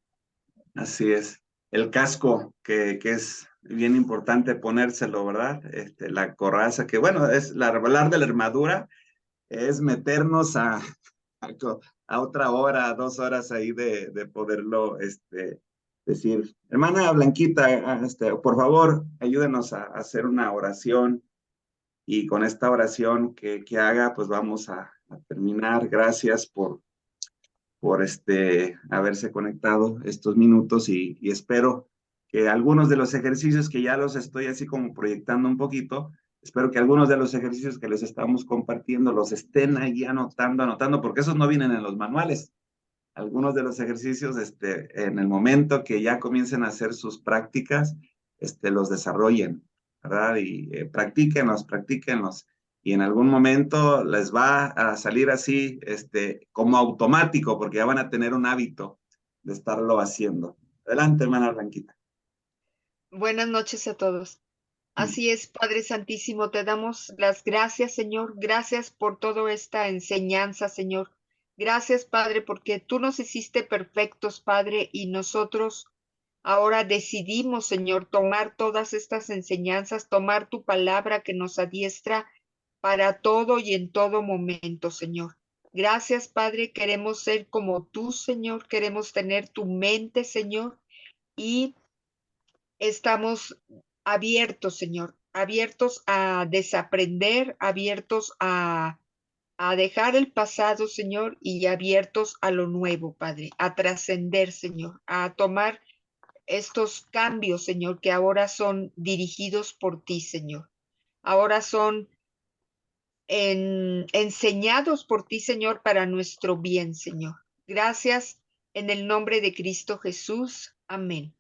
Así es. El casco, que es bien importante ponérselo, ¿verdad? La coraza, que bueno, es hablar de la armadura, es meternos a otra hora, 2 horas ahí de poderlo decir. Hermana Blanquita, por favor, ayúdenos a hacer una oración y con esta oración que haga, pues vamos a terminar. Gracias por haberse conectado estos minutos y espero que algunos de los ejercicios que ya los estoy así como proyectando un poquito, espero que algunos de los ejercicios que les estamos compartiendo los estén ahí anotando, porque esos no vienen en los manuales. Algunos de los ejercicios, en el momento que ya comiencen a hacer sus prácticas, los desarrollen, ¿verdad? Y practíquenlos, y en algún momento les va a salir así, como automático, porque ya van a tener un hábito de estarlo haciendo. Adelante, hermana Blanquita. Buenas noches a todos. Así es, Padre Santísimo, te damos las gracias, Señor. Gracias por toda esta enseñanza, Señor. Gracias, Padre, porque tú nos hiciste perfectos, Padre, y nosotros ahora decidimos, Señor, tomar todas estas enseñanzas, tomar tu palabra que nos adiestra para todo y en todo momento, Señor. Gracias, Padre. Queremos ser como tú, Señor. Queremos tener tu mente, Señor. Y estamos abiertos, Señor, abiertos a desaprender, abiertos a dejar el pasado, Señor, y abiertos a lo nuevo, Padre, a trascender, Señor, a tomar estos cambios, Señor, que ahora son dirigidos por ti, Señor. Ahora son enseñados por ti, Señor, para nuestro bien, Señor. Gracias en el nombre de Cristo Jesús. Amén.